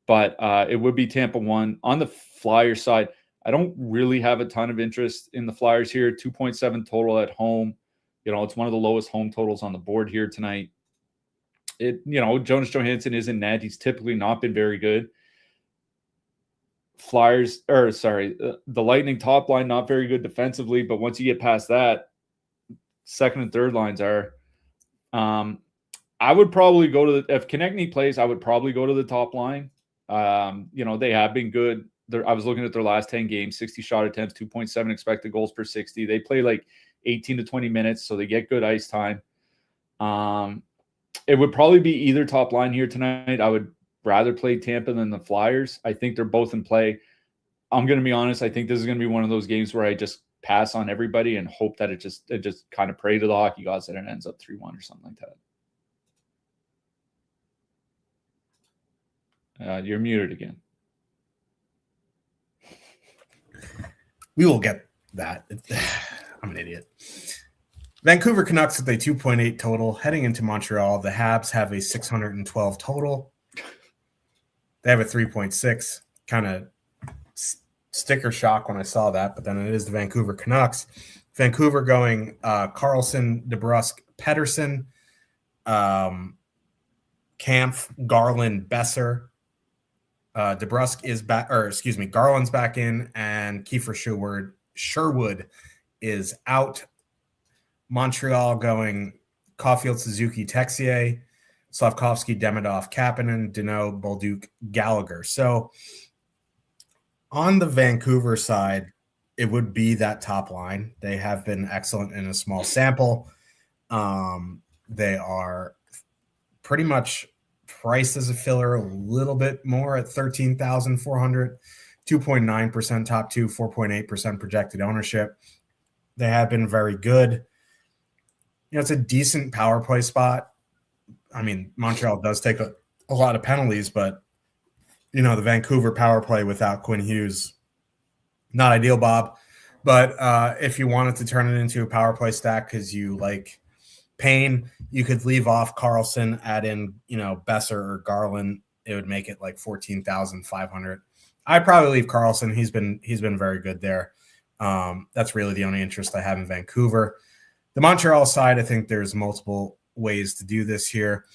[SPEAKER 2] But it would be Tampa 1. On the Flyers side, I don't really have a ton of interest in the Flyers here. 2.7 total at home. It's one of the lowest home totals on the board here tonight. Jonas Johansson is in net. He's typically not been very good. The Lightning top line, not very good defensively, but once you get past that, second and third lines are. I would probably go to if Konechny plays, I would probably go to the top line. They have been good. I was looking at their last 10 games, 60 shot attempts, 2.7 expected goals per 60. They play 18 to 20 minutes, so they get good ice time. It would probably be either top line here tonight. I would rather play Tampa than the Flyers. I think they're both in play. I'm going to be honest. I think this is going to be one of those games where I just pass on everybody and hope that it just kind of pray to the hockey gods that it ends up 3-1 or something like that. You're muted again.
[SPEAKER 1] We will get that. I'm an idiot. Vancouver Canucks with a 2.8 total heading into Montreal. The Habs have a 612 total. They have a 3.6. Kind of sticker shock when I saw that, but then it is the Vancouver Canucks. Vancouver going Carlson, DeBrusk, Pettersson, Kampf, Garland, Besser. DeBrusk is back, Garland's back in, and Kiefer Sherwood is out. Montreal going Caulfield, Suzuki, Texier, Slavkovsky, Demidov, Kapanen, Deneau, Bolduc, Gallagher. So on the Vancouver side, it would be that top line. They have been excellent in a small sample. They are pretty much priced as a filler a little bit more at 13,400, 2.9% top two, 4.8% projected ownership. They have been very good. It's a decent power play spot. I mean, Montreal does take a lot of penalties, but, the Vancouver power play without Quinn Hughes, not ideal, Bob. But if you wanted to turn it into a power play stack because you like Payne, you could leave off Carlson, add in, Besser or Garland. It would make it 14,500. I'd probably leave Carlson. He's been very good there. That's really the only interest I have in Vancouver. The Montreal side, I think there's multiple ways to do this here.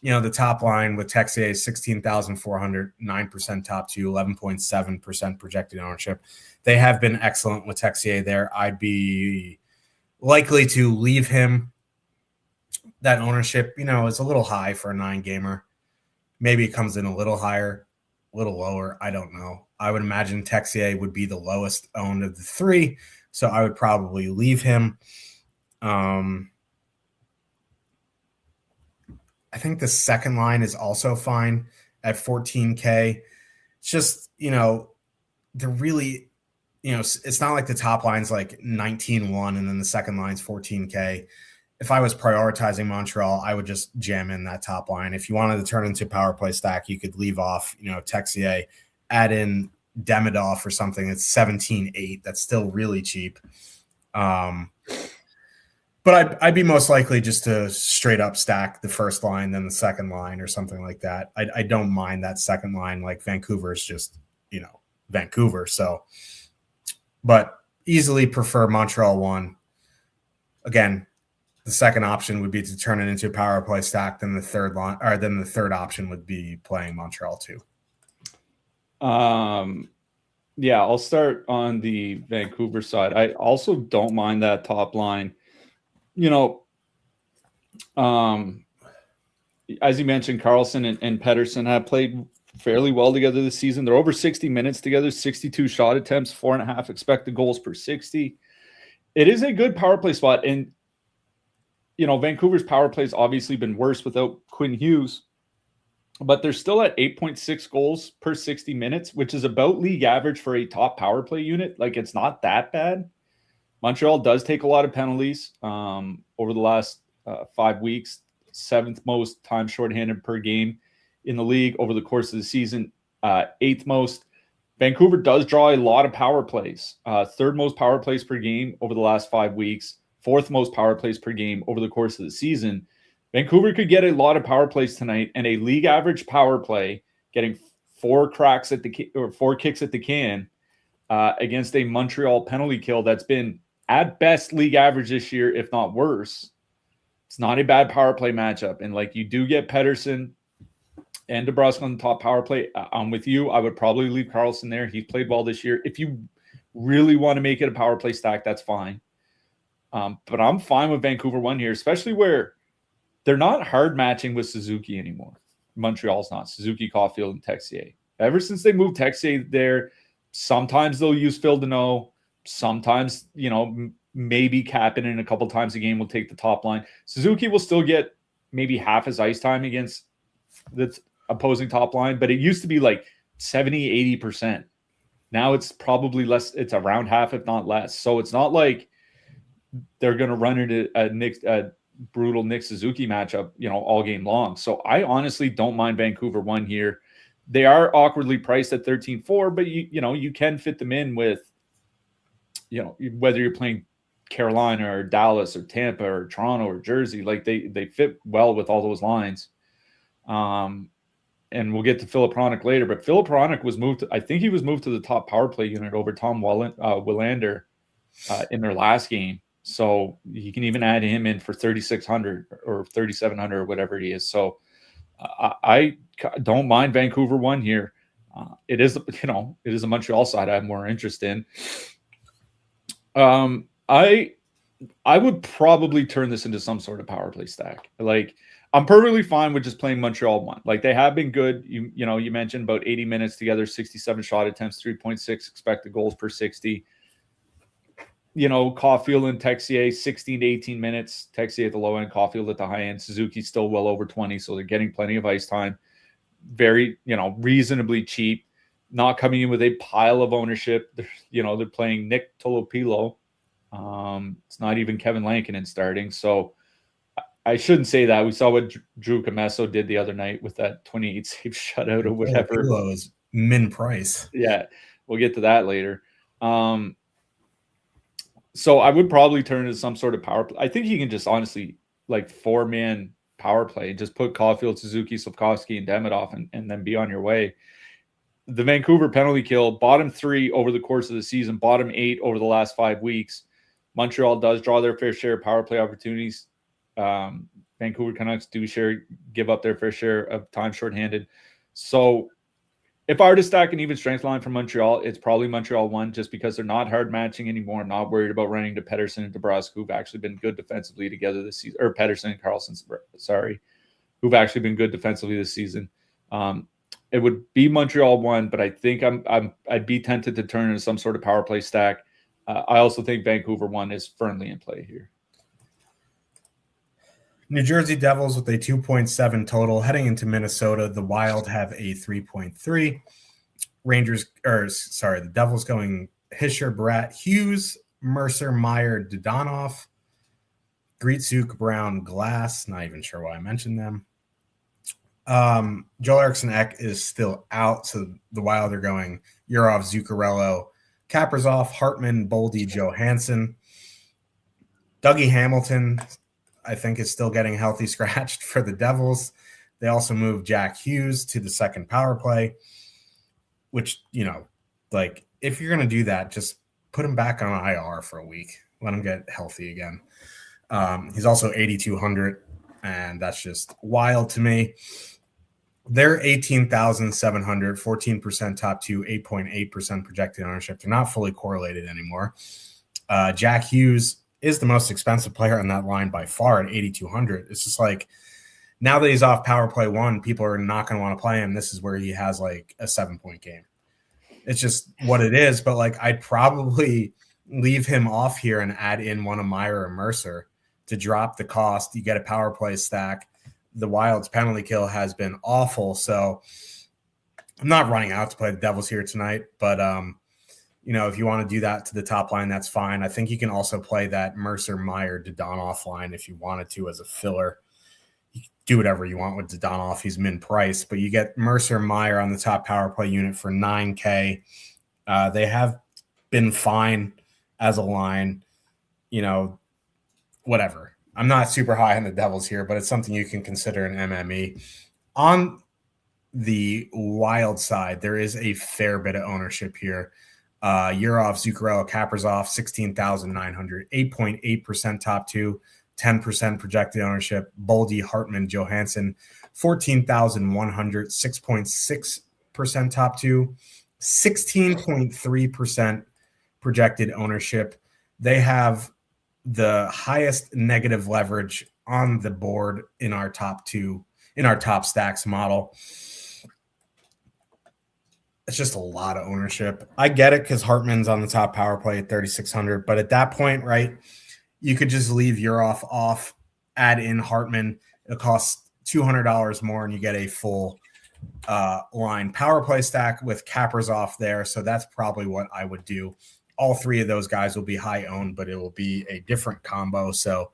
[SPEAKER 1] The top line with Texier, 16,400, 9% top two, 11.7% projected ownership. They have been excellent with Texier there. I'd be likely to leave him. That ownership, is a little high for a 9-gamer. Maybe it comes in a little higher, a little lower. I don't know. I would imagine Texier would be the lowest owned of the three, so I would probably leave him. I think the second line is also fine at 14K. It's just, they're really, it's not like the top line's 19-1 and then the second line's 14K. If I was prioritizing Montreal, I would just jam in that top line. If you wanted to turn into a power play stack, you could leave off, Texier, add in Demidov or something that's 17.8. That's still really cheap. But I'd be most likely just to straight up stack the first line, then the second line or something like that. I don't mind that second line. Vancouver is just, Vancouver. So, but easily prefer Montreal 1. Again, the second option would be to turn it into a power play stack. Then the third line, or then the third option would be playing Montreal 2.
[SPEAKER 2] Yeah, I'll start on the Vancouver side. I also don't mind that top line. As you mentioned, Carlson and Pettersson have played fairly well together this season. They're over 60 minutes together, 62 shot attempts, 4.5 expected goals per 60. It is a good power play spot. And Vancouver's power play has obviously been worse without Quinn Hughes, but they're still at 8.6 goals per 60 minutes, which is about league average for a top power play unit. Like, it's not that bad. Montreal does take a lot of penalties over the last 5 weeks, 7th most time shorthanded per game in the league over the course of the season, 8th most. Vancouver does draw a lot of power plays, 3rd most power plays per game over the last 5 weeks, 4th most power plays per game over the course of the season. Vancouver could get a lot of power plays tonight, and a league average power play getting 4 kicks at the can against a Montreal penalty kill that's been at best league average this year, if not worse. It's not a bad power play matchup. And like, you do get Pettersson and DeBrusk on the top power play. I'm with you. I would probably leave Carlson there. He's played well this year. If you really want to make it a power play stack, that's fine. But I'm fine with Vancouver 1 here, especially where they're not hard matching with Suzuki anymore. Montreal's not. Suzuki, Caulfield, and Texier. Ever since they moved Texier there, sometimes they'll use Phil Deneau. Sometimes, maybe Kapanen a couple times a game will take the top line. Suzuki will still get maybe half his ice time against the opposing top line, but it used to be like 70, 80%. Now it's probably less. It's around half, if not less. So it's not like they're going to run into a brutal Nick Suzuki matchup, all game long. So I honestly don't mind Vancouver 1 here. They are awkwardly priced at 13.4, but you can fit them in with, whether you're playing Carolina or Dallas or Tampa or Toronto or Jersey, like they fit well with all those lines. And we'll get to Filip Hronek later, but Filip Hronek was moved. I think he was moved to the top power play unit over Tom Willander in their last game. So you can even add him in for 3,600 or 3,700 or whatever he is. So I don't mind Vancouver 1 here. It is a Montreal side I have more interest in. I would probably turn this into some sort of power play stack. Like, I'm perfectly fine with just playing Montreal 1. Like, they have been good. You mentioned about 80 minutes together, 67 shot attempts, 3.6 expected goals per 60. Caulfield and Texier, 16 to 18 minutes. Texier at the low end, Caulfield at the high end. Suzuki's still well over 20, so they're getting plenty of ice time. Very, reasonably cheap. Not coming in with a pile of ownership. They're playing Nick Tolopilo. It's not even Kevin Lankinen starting. So I shouldn't say that. We saw what Drew Camesso did the other night with that 28 save shutout or whatever.
[SPEAKER 1] Tolopilo is min price.
[SPEAKER 2] Yeah, we'll get to that later. So I would probably turn to some sort of power play. I think you can just honestly, like, 4-man power play. Just put Caulfield, Suzuki, Slafkovsky, and Demidov and then be on your way. The Vancouver penalty kill, bottom 3 over the course of the season, bottom 8 over the last 5 weeks. Montreal does draw their fair share of power play opportunities. Vancouver Canucks do give up their fair share of time shorthanded. So if I were to stack an even strength line for Montreal, it's probably Montreal 1, just because they're not hard matching anymore. I'm not worried about running to Pettersson and DeBrusk, who've actually been good defensively together this season, or Pettersson and Carlson, who've actually been good defensively this season. It would be Montreal 1, but I think I'd be tempted to turn into some sort of power play stack. I also think Vancouver 1 is firmly in play here.
[SPEAKER 1] New Jersey Devils with a 2.7 total heading into Minnesota. The Wild have a 3.3. The Devils going Hischer, Bratt, Hughes, Mercer, Meyer, Dodonov, Grietzuk, Brown, Glass. Not even sure why I mentioned them. Joel Eriksson Ek is still out, so the Wild are going Yurov, Zuccarello, Kaprizov, Hartman, Boldy, Johansson. Dougie Hamilton, I think, is still getting healthy scratched for the Devils. They also moved Jack Hughes to the second power play, which, if you're going to do that, just put him back on IR for a week. Let him get healthy again. He's also 8,200, and that's just wild to me. They're 18,700, 14% top 2, 8.8% projected ownership. They're not fully correlated anymore. Jack Hughes is the most expensive player on that line by far at 8,200. It's just like, now that he's off power play 1, people are not going to want to play him. This is where he has like a 7-point game. It's just what it is. But I'd probably leave him off here and add in one of Meyer or Mercer to drop the cost. You get a power play stack. The Wild's penalty kill has been awful. So I'm not running out to play the Devils here tonight, but if you want to do that to the top line, that's fine. I think you can also play that Mercer-Meyer Dodonov line if you wanted to as a filler. You can do whatever you want with Dodonov. He's min price, but you get Mercer-Meyer on the top power play unit for $9K. They have been fine as a line, whatever. I'm not super high on the Devils here, but it's something you can consider in MME. On the Wild side, there is a fair bit of ownership here. Yurov, Zuccarello, Kaprizov, 16,900, 8.8% top two, 10% projected ownership. Boldy, Hartman, Johansson, 14,100, 6.6% top two, 16.3% projected ownership. They have the highest negative leverage on the board in our top stacks model. It's just a lot of ownership. I get it because Hartman's on the top power play at 3,600. But at that point, right, you could just leave Yurov off, add in Hartman. It costs $200 more, and you get a full line power play stack with Kaprizov there. So that's probably what I would do. All three of those guys will be high owned, but it will be a different combo. So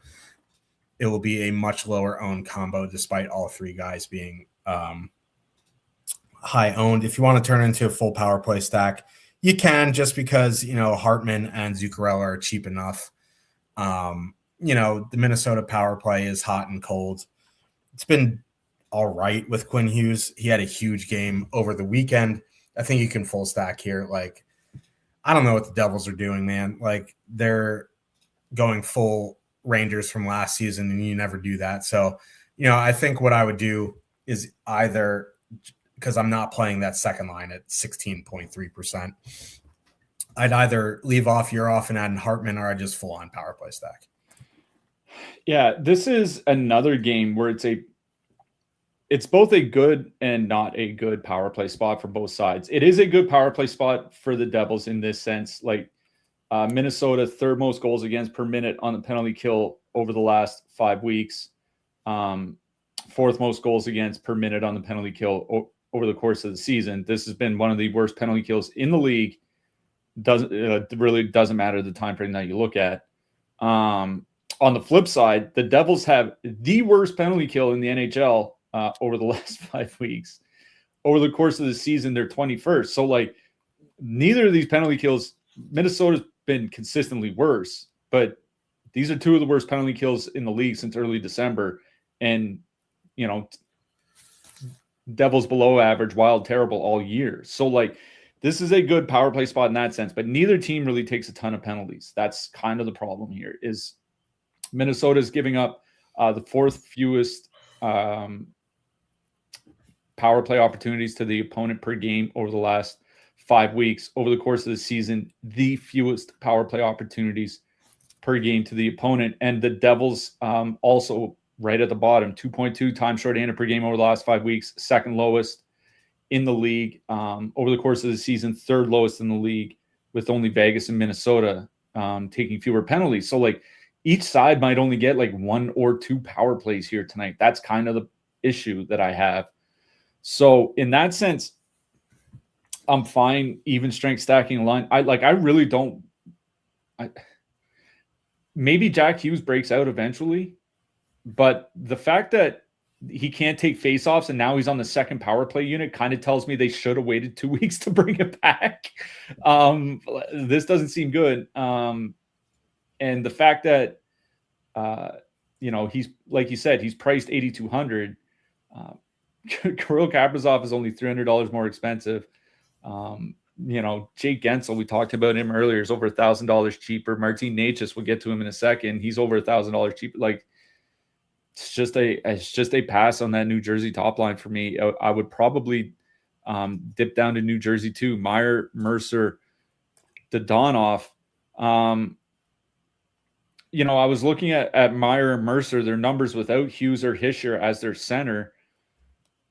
[SPEAKER 1] it will be a much lower owned combo despite all three guys being high owned. If you want to turn it into a full power play stack, you can, just because, Hartman and Zuccarello are cheap enough. The Minnesota power play is hot and cold. It's been all right with Quinn Hughes. He had a huge game over the weekend. I think you can full stack here. Like, I don't know what the Devils are doing, man. Like, they're going full Rangers from last season, and you never do that. So, I think what I would do is either, because I'm not playing that second line at 16.3%, I'd either leave off Yurov and add in Hartman, or I'd just full on power play stack.
[SPEAKER 2] Yeah, this is another game where it's both a good and not a good power play spot for both sides. It is a good power play spot for the Devils in this sense. Like, Minnesota, third most goals against per minute on the penalty kill over the last 5 weeks. Fourth most goals against per minute on the penalty kill over the course of the season. This has been one of the worst penalty kills in the league. Really doesn't matter the time frame that you look at. On the flip side, the Devils have the worst penalty kill in the NHL over the last 5 weeks. Over the course of the season, they're 21st. So, like, neither of these penalty kills, Minnesota's been consistently worse, but these are two of the worst penalty kills in the league since early December. And, Devils below average, Wild terrible all year. So, like, this is a good power play spot in that sense, but neither team really takes a ton of penalties. That's kind of the problem here, is Minnesota's giving up the fourth fewest power play opportunities to the opponent per game over the last 5 weeks. Over the course of the season, the fewest power play opportunities per game to the opponent. And the Devils also right at the bottom, 2.2 times shorthanded per game over the last 5 weeks, second lowest in the league. Over the course of the season, third lowest in the league, with only Vegas and Minnesota taking fewer penalties. So, like, each side might only get like 1 or 2 power plays here tonight. That's kind of the issue that I have. So in that sense, I'm fine even strength stacking a line. I really don't. Maybe Jack Hughes breaks out eventually, but the fact that he can't take faceoffs and now he's on the second power play unit kind of tells me they should have waited 2 weeks to bring it back. This doesn't seem good. And the fact that, he's, like you said, he's priced 8,200. Kirill Kaprizov is only $300 more expensive. Jake Gensel, we talked about him earlier, is over $1,000 cheaper. Martin Necas, we'll get to him in a second. He's over $1,000 cheaper. Like, it's just a pass on that New Jersey top line for me. I would probably dip down to New Jersey too. Meyer, Mercer, Dodonov. I was looking at Meyer and Mercer, their numbers without Hughes or Hischier as their center.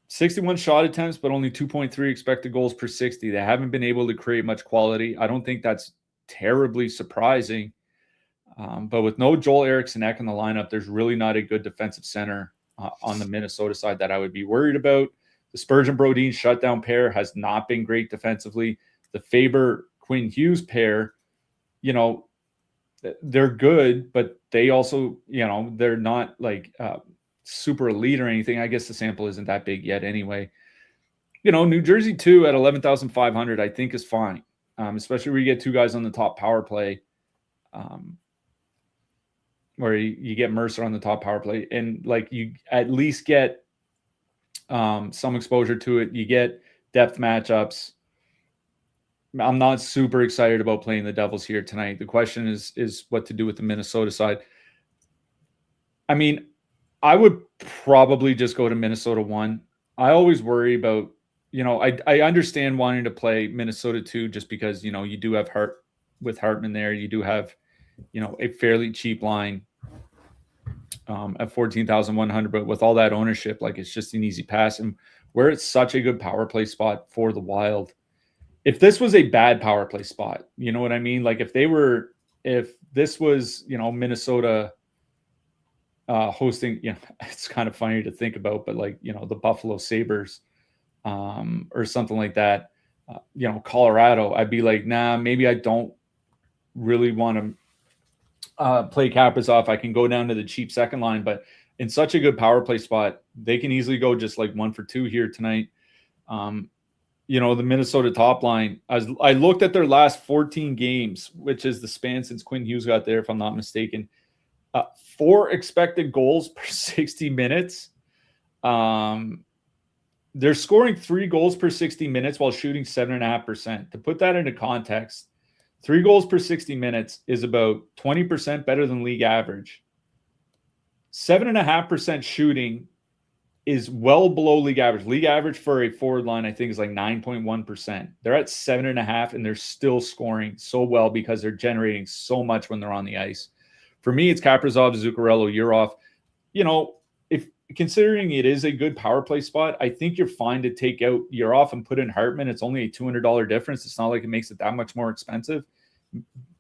[SPEAKER 2] 61 shot attempts, but only 2.3 expected goals per 60. They haven't been able to create much quality. I don't think that's terribly surprising. But with no Joel Eriksson Ek in the lineup, there's really not a good defensive center on the Minnesota side that I would be worried about. The Spurgeon Brodin shutdown pair has not been great defensively. The Faber Quinn Hughes pair, they're good, but they also, they're not like super elite or anything. I guess the sample isn't that big yet anyway. New Jersey 2 at 11,500, I think is fine, especially where you get two guys on the top power play, where you get Mercer on the top power play, and like you at least get some exposure to it. You get depth matchups. I'm not super excited about playing the Devils here tonight. The question is what to do with the Minnesota side. I mean, I would probably just go to Minnesota 1. I always worry about, I understand wanting to play Minnesota 2 just because, you do have Hartman there. You do have, a fairly cheap line at 14,100, but with all that ownership, like it's just an easy pass. And where it's such a good power play spot for the Wild, if this was a bad power play spot, you know what I mean? Like if this was, Minnesota hosting, it's kind of funny to think about, but like, the Buffalo Sabres or something like that, Colorado, I'd be like, nah, maybe I don't really want to play Kaprizov. I can go down to the cheap second line, but in such a good power play spot, they can easily go just like 1 for 2 here tonight. The Minnesota top line, I looked at their last 14 games, which is the span since Quinn Hughes got there, if I'm not mistaken. 4 expected goals per 60 minutes. They're scoring 3 goals per 60 minutes while shooting 7.5%. To put that into context, 3 goals per 60 minutes is about 20% better than league average. 7.5% shooting is well below league average. League average for a forward line, I think, is like 9.1%. They're at 7.5, and they're still scoring so well because they're generating so much when they're on the ice. For me, it's Kaprizov, Zuccarello, Urov. If considering it is a good power play spot, I think you're fine to take out Urov and put in Hartman. It's only a $200 difference. It's not like it makes it that much more expensive.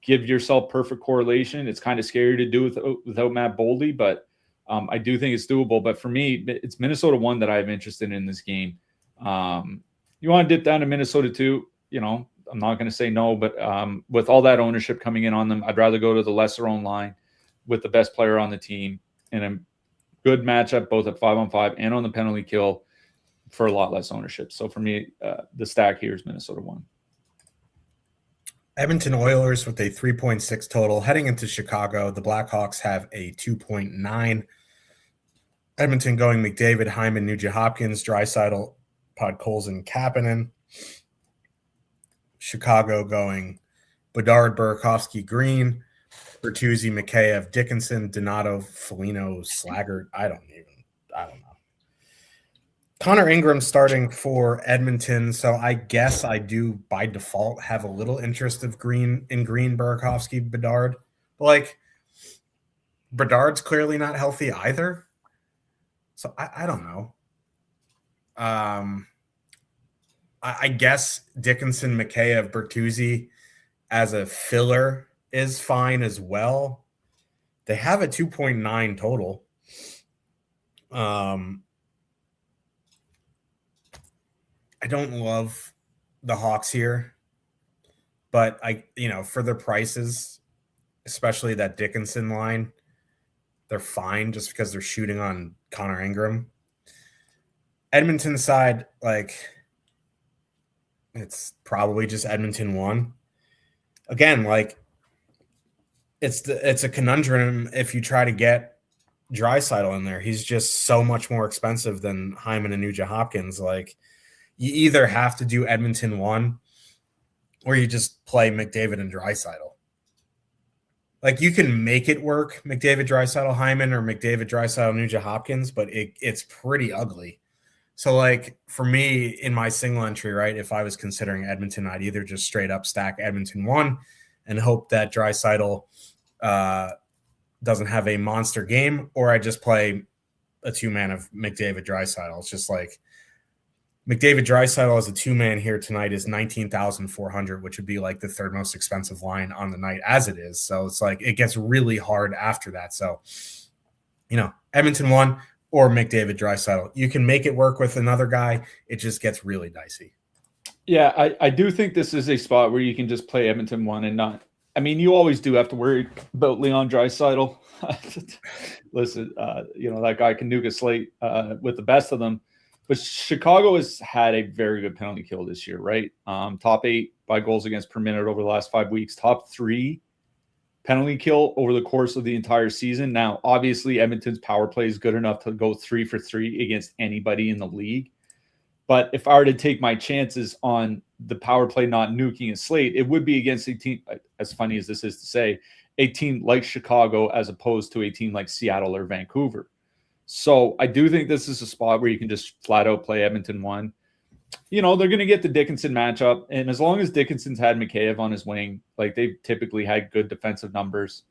[SPEAKER 2] Give yourself perfect correlation. It's kind of scary to do without Matt Boldy, but I do think it's doable. But for me, it's Minnesota 1 that I'm interested in this game. You want to dip down to Minnesota 2, I'm not going to say no, but with all that ownership coming in on them, I'd rather go to the lesser owned line with the best player on the team and a good matchup both at 5-on-5 and on the penalty kill for a lot less ownership. So for me, the stack here is Minnesota 1.
[SPEAKER 1] Edmonton Oilers with a 3.6 total. Heading into Chicago, the Blackhawks have a 2.9. Edmonton going McDavid, Hyman, Nugent Hopkins, Draisaitl, Podkolzin, Kapanen. Chicago going Bedard, Burakovsky, Green, Bertuzzi, Mikheyev, Dickinson, Donato, Foligno, Slaggert. I don't know. Connor Ingram starting for Edmonton, so I guess I do by default have a little interest of Green, Burakovsky, Bedard. But like Bedard's clearly not healthy either. So I don't know. I guess Dickinson, Mikheyev, Bertuzzi as a filler is fine as well. They have a 2.9 total. I don't love the Hawks here, but for their prices, especially that Dickinson line, they're fine just because they're shooting on Connor Ingram. Edmonton side, it's probably just Edmonton 1. Again, it's a conundrum if you try to get Draisaitl in there. He's just so much more expensive than Hyman and Nugent Hopkins. You either have to do Edmonton 1 or you just play McDavid and Draisaitl. You can make it work, McDavid, Draisaitl, Hyman, or McDavid, Draisaitl, Nugent Hopkins, but it's pretty ugly. So, for me, in my single entry, right, if I was considering Edmonton, I'd either just straight up stack Edmonton 1 and hope that Draisaitl doesn't have a monster game, or I just play a 2-man of McDavid, Draisaitl. It's just McDavid Draisaitl as a two-man here tonight is 19,400, which would be like the third most expensive line on the night as it is. So it's like it gets really hard after that. So, Edmonton 1 or McDavid Draisaitl. You can make it work with another guy. It just gets really dicey.
[SPEAKER 2] Yeah, I do think this is a spot where you can just play Edmonton 1 and not. I mean, you always do have to worry about Leon Draisaitl. Listen, that guy can nuke a slate with the best of them. But Chicago has had a very good penalty kill this year, right? Top 8 by goals against per minute over the last 5 weeks. Top 3 penalty kill over the course of the entire season. Now, obviously, Edmonton's power play is good enough to go 3 for 3 against anybody in the league. But if I were to take my chances on the power play not nuking a slate, it would be against a team, as funny as this is to say, a team like Chicago as opposed to a team like Seattle or Vancouver. So I do think this is a spot where you can just flat out play Edmonton 1. They're going to get the Dickinson matchup. And as long as Dickinson's had Mikheyev on his wing, like they've typically had good defensive numbers.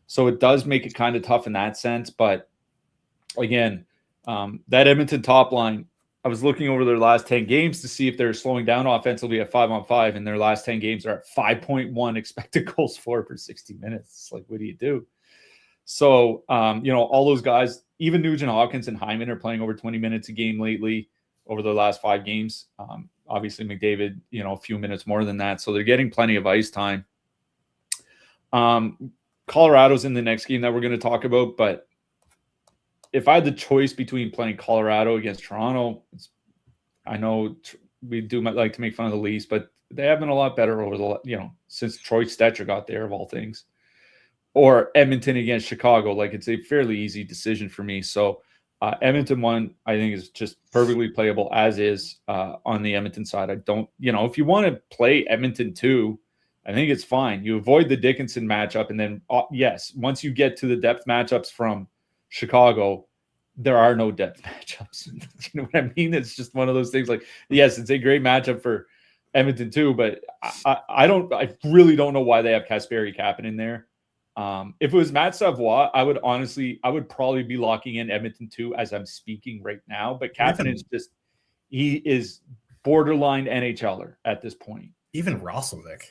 [SPEAKER 2] So it does make it kind of tough in that sense. But again, that Edmonton top line, I was looking over their last 10 games to see if they're slowing down offensively at 5-on-5, and their last 10 games are at 5.1 expected goals for per 60 minutes. It's like, what do you do? So, all those guys, even Nugent Hopkins and Hyman are playing over 20 minutes a game lately over their last 5 games. Obviously, McDavid, a few minutes more than that. So they're getting plenty of ice time. Colorado's in the next game that we're going to talk about, but if I had the choice between playing Colorado against Toronto, I know we do like to make fun of the Leafs, but they have been a lot better over the, since Troy Stetcher got there of all things, or Edmonton against Chicago. Like it's a fairly easy decision for me. So Edmonton 1, I think is just perfectly playable as is on the Edmonton side. I don't, if you want to play Edmonton 2, I think it's fine. You avoid the Dickinson matchup. And then yes, once you get to the depth matchups from Chicago, there are no depth matchups. You know what I mean? It's just one of those things like, yes, it's a great matchup for Edmonton too, but I really don't know why they have Kasperi Kapanen there. If it was Matt Savoie, I would probably be locking in Edmonton 2 as I'm speaking right now, but Kapanen is he is borderline NHLer at this point.
[SPEAKER 1] Even Roslovic.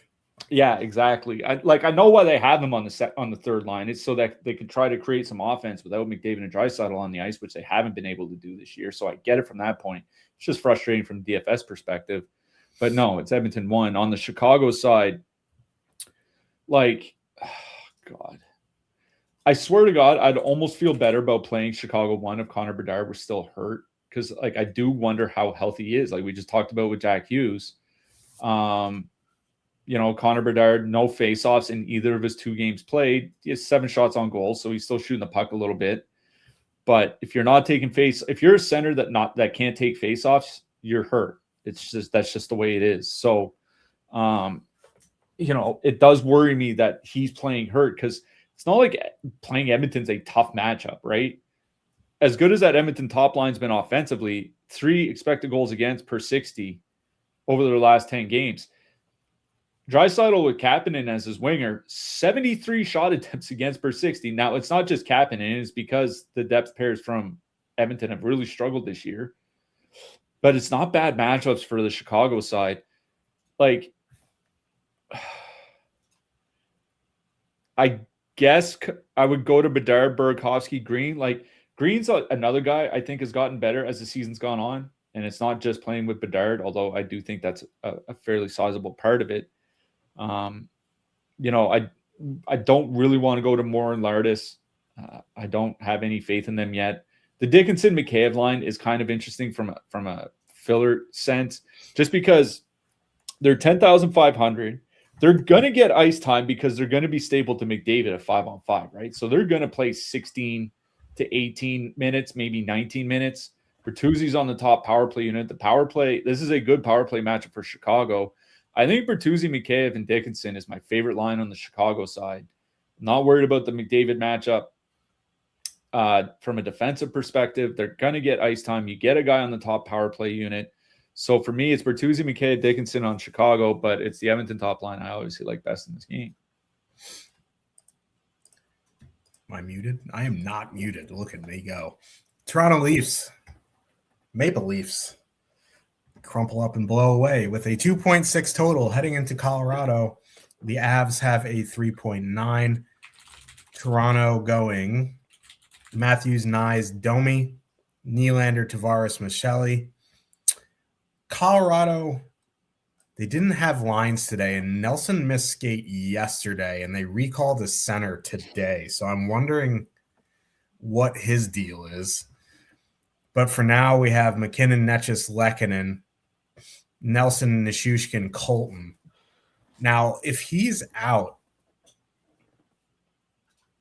[SPEAKER 2] Yeah, exactly. I know why they have him on the third line. It's so that they can try to create some offense without McDavid and Draisaitl on the ice, which they haven't been able to do this year. So I get it from that point. It's just frustrating from the DFS perspective. But no, it's Edmonton 1. On the Chicago side, like, God. I swear to God, I'd almost feel better about playing Chicago 1 if Connor Bedard was still hurt. Because, I do wonder how healthy he is. Like we just talked about with Jack Hughes. Connor Bedard, no faceoffs in either of his 2 games played. He has 7 shots on goal, so he's still shooting the puck a little bit. But if you're not taking if you're a center that can't take faceoffs, you're hurt. That's just the way it is. So, it does worry me that he's playing hurt because it's not like playing Edmonton's a tough matchup, right? As good as that Edmonton top line's been offensively, 3 expected goals against per 60 over their last 10 games. Draisaitl with Kapanen as his winger, 73 shot attempts against per 60. Now, it's not just Kapanen. It's because the depth pairs from Edmonton have really struggled this year. But it's not bad matchups for the Chicago side. Like, I guess I would go to Bedard, Burakovsky, Green. Like, Green's another guy I think has gotten better as the season's gone on. And it's not just playing with Bedard, although I do think that's a fairly sizable part of it. I don't really want to go to Moore and Lardis. I don't have any faith in them yet. The Dickinson Mikheyev line is kind of interesting from a filler sense, just because they're 10,500. They're going to get ice time because they're going to be stable to McDavid at 5-on-5, right? So they're going to play 16 to 18 minutes, maybe 19 minutes. Bertuzzi's on the top power play unit. The power play, this is a good power play matchup for Chicago. I think Bertuzzi, Mikheyev, and Dickinson is my favorite line on the Chicago side. I'm not worried about the McDavid matchup. From a defensive perspective, they're going to get ice time. You get a guy on the top power play unit. So for me, it's Bertuzzi, Mikheyev, Dickinson on Chicago, but it's the Edmonton top line I obviously like best in this game.
[SPEAKER 1] Am I muted? I am not muted. Look at me go. Toronto Leafs. Maple Leafs. crumple up and blow away with a 2.6 total heading into Colorado. The Avs have a 3.9. Toronto going Matthews, Nyes, Domi, Nylander, Tavares, Michelli. Colorado, they didn't have lines today, and Nelson missed skate yesterday, and they recalled the center today. So I'm wondering what his deal is. But for now, we have McKinnon, Netchis, Lehkonen, Nelson, Nishushkin, Colton. Now, if he's out,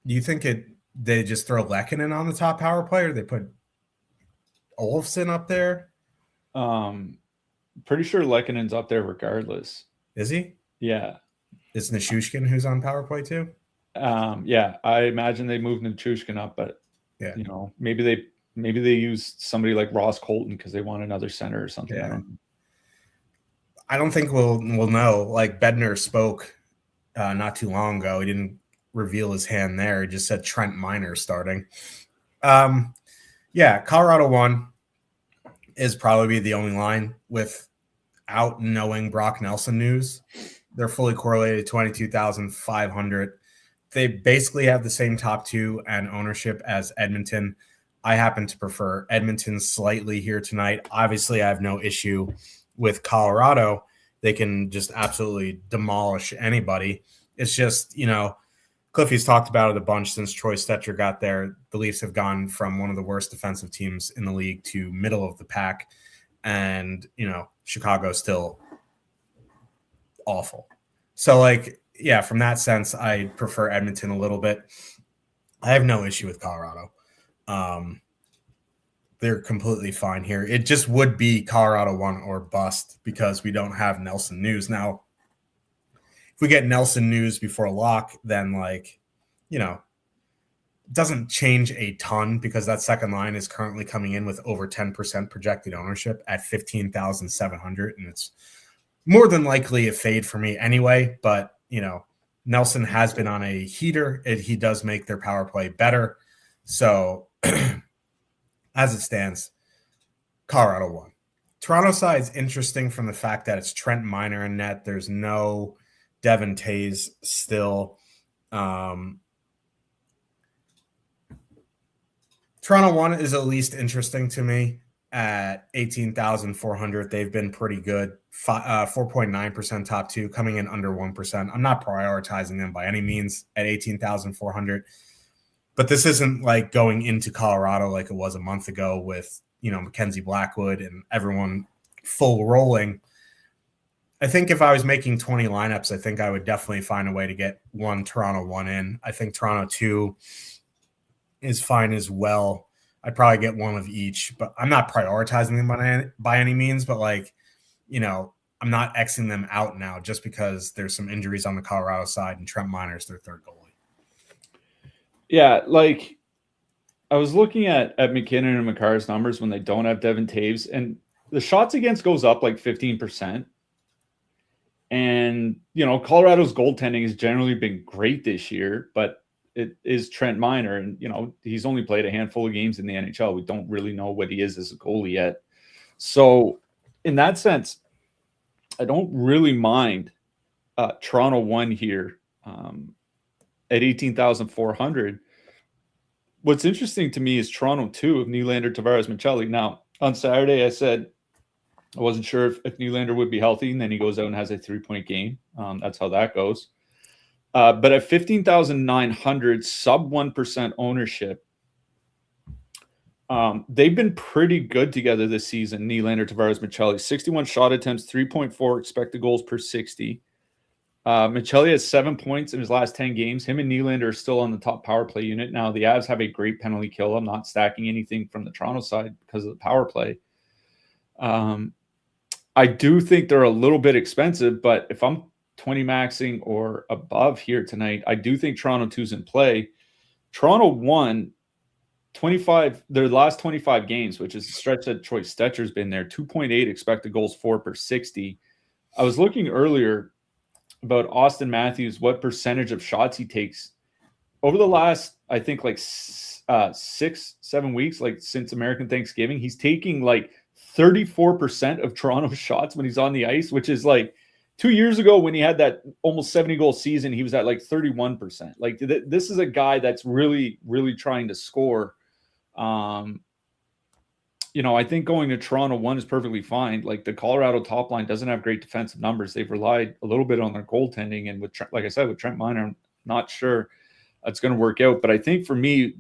[SPEAKER 1] do you think they just throw Lehkonen on the top power play, or they put Olofsson up there?
[SPEAKER 2] Pretty sure Lehkonen's up there regardless.
[SPEAKER 1] Is he?
[SPEAKER 2] Yeah.
[SPEAKER 1] Is Nishushkin who's on power play too?
[SPEAKER 2] Yeah, I imagine they moved Nishushkin up, but
[SPEAKER 1] yeah,
[SPEAKER 2] maybe they use somebody like Ross Colton because they want another center or something.
[SPEAKER 1] Yeah. I don't think we'll know. Like Bednar spoke not too long ago. He didn't reveal his hand there. He just said Trent Miner starting. Yeah, Colorado 1 is probably the only line without knowing Brock Nelson news. They're fully correlated 22,500. They basically have the same top two and ownership as Edmonton. I happen to prefer Edmonton slightly here tonight. Obviously, I have no issue with Colorado. They can just absolutely demolish anybody. It's just, Cliffy's talked about it a bunch since Troy Stetcher got there. The Leafs have gone from one of the worst defensive teams in the league to middle of the pack. And, Chicago's still awful. So, from that sense, I prefer Edmonton a little bit. I have no issue with Colorado. They're completely fine here. It just would be Colorado 1 or bust because we don't have Nelson news. Now, if we get Nelson news before lock, then it doesn't change a ton because that second line is currently coming in with over 10% projected ownership at 15,700. And it's more than likely a fade for me anyway. But, Nelson has been on a heater. He does make their power play better. So as it stands, Colorado 1. Toronto side's interesting from the fact that it's Trent Miner in net. There's no Devin Tays still. Toronto 1 is at least interesting to me at 18,400. They've been pretty good. 4.9% top two, coming in under 1%. I'm not prioritizing them by any means at 18,400. But this isn't like going into Colorado like it was a month ago with, Mackenzie Blackwood and everyone full rolling. I think if I was making 20 lineups, I think I would definitely find a way to get Toronto 1 in. I think Toronto 2 is fine as well. I'd probably get one of each, but I'm not prioritizing them by any means. But I'm not Xing them out now just because there's some injuries on the Colorado side and Trent Miner's their third goalie.
[SPEAKER 2] Yeah, I was looking at McKinnon and Makar's numbers when they don't have Devin Taves, and the shots against goes up 15%. And, Colorado's goaltending has generally been great this year, but it is Trent Miner. And, he's only played a handful of games in the NHL. We don't really know what he is as a goalie yet. So in that sense, I don't really mind Toronto 1 here at 18,400. What's interesting to me is Toronto 2 of Nylander, Tavares, Michelli. Now, on Saturday, I said I wasn't sure if Nylander would be healthy, and then he goes out and has a 3-point game. That's how that goes. But at 15,900, sub 1% ownership, they've been pretty good together this season, Nylander, Tavares, Michelli. 61 shot attempts, 3.4 expected goals per 60. Michelli has 7 points in his last 10 games. Him and Nylander are still on the top power play unit. Now, the Avs have a great penalty kill. I'm not stacking anything from the Toronto side because of the power play. I do think they're a little bit expensive, but if I'm 20 maxing or above here tonight, I do think Toronto 2's in play. Toronto 1, 25, their last 25 games, which is a stretch that Troy Stetcher's been there, 2.8 expected goals for per 60. I was looking earlier about Austin Matthews, what percentage of shots he takes over the last, I think 6-7 weeks, since American Thanksgiving, he's taking 34% of Toronto's shots when he's on the ice, which is like 2 years ago when he had that almost 70-goal season, he was at like 31%. Like this is a guy that's really, really trying to score. I think going to Toronto 1 is perfectly fine. Like the Colorado top line doesn't have great defensive numbers. They've relied a little bit on their goaltending, and with like I said, with Trent Miner, I'm not sure that's going to work out. But I think for me,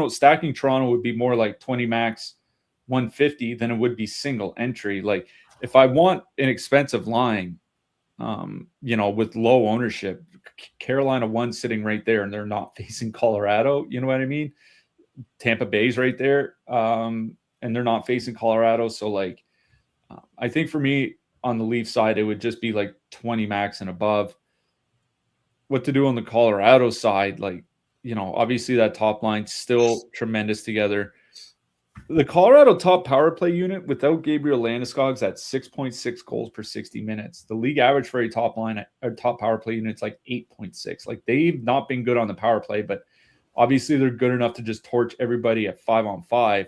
[SPEAKER 2] stacking Toronto would be more like 20 max 150 than it would be single entry. Like if I want an expensive line, with low ownership, Carolina 1 sitting right there, and they're not facing Colorado. You know what I mean? Tampa Bay's right there. And they're not facing Colorado. So like, I think for me on the Leaf side, it would just be like 20 max and above. What to do on the Colorado side, like, obviously that top line still tremendous together. The Colorado top power play unit without Gabriel Landeskog's at 6.6 goals per 60 minutes. The league average for a top power play unit is like 8.6. Like they've not been good on the power play, but obviously they're good enough to just torch everybody at 5-on-5.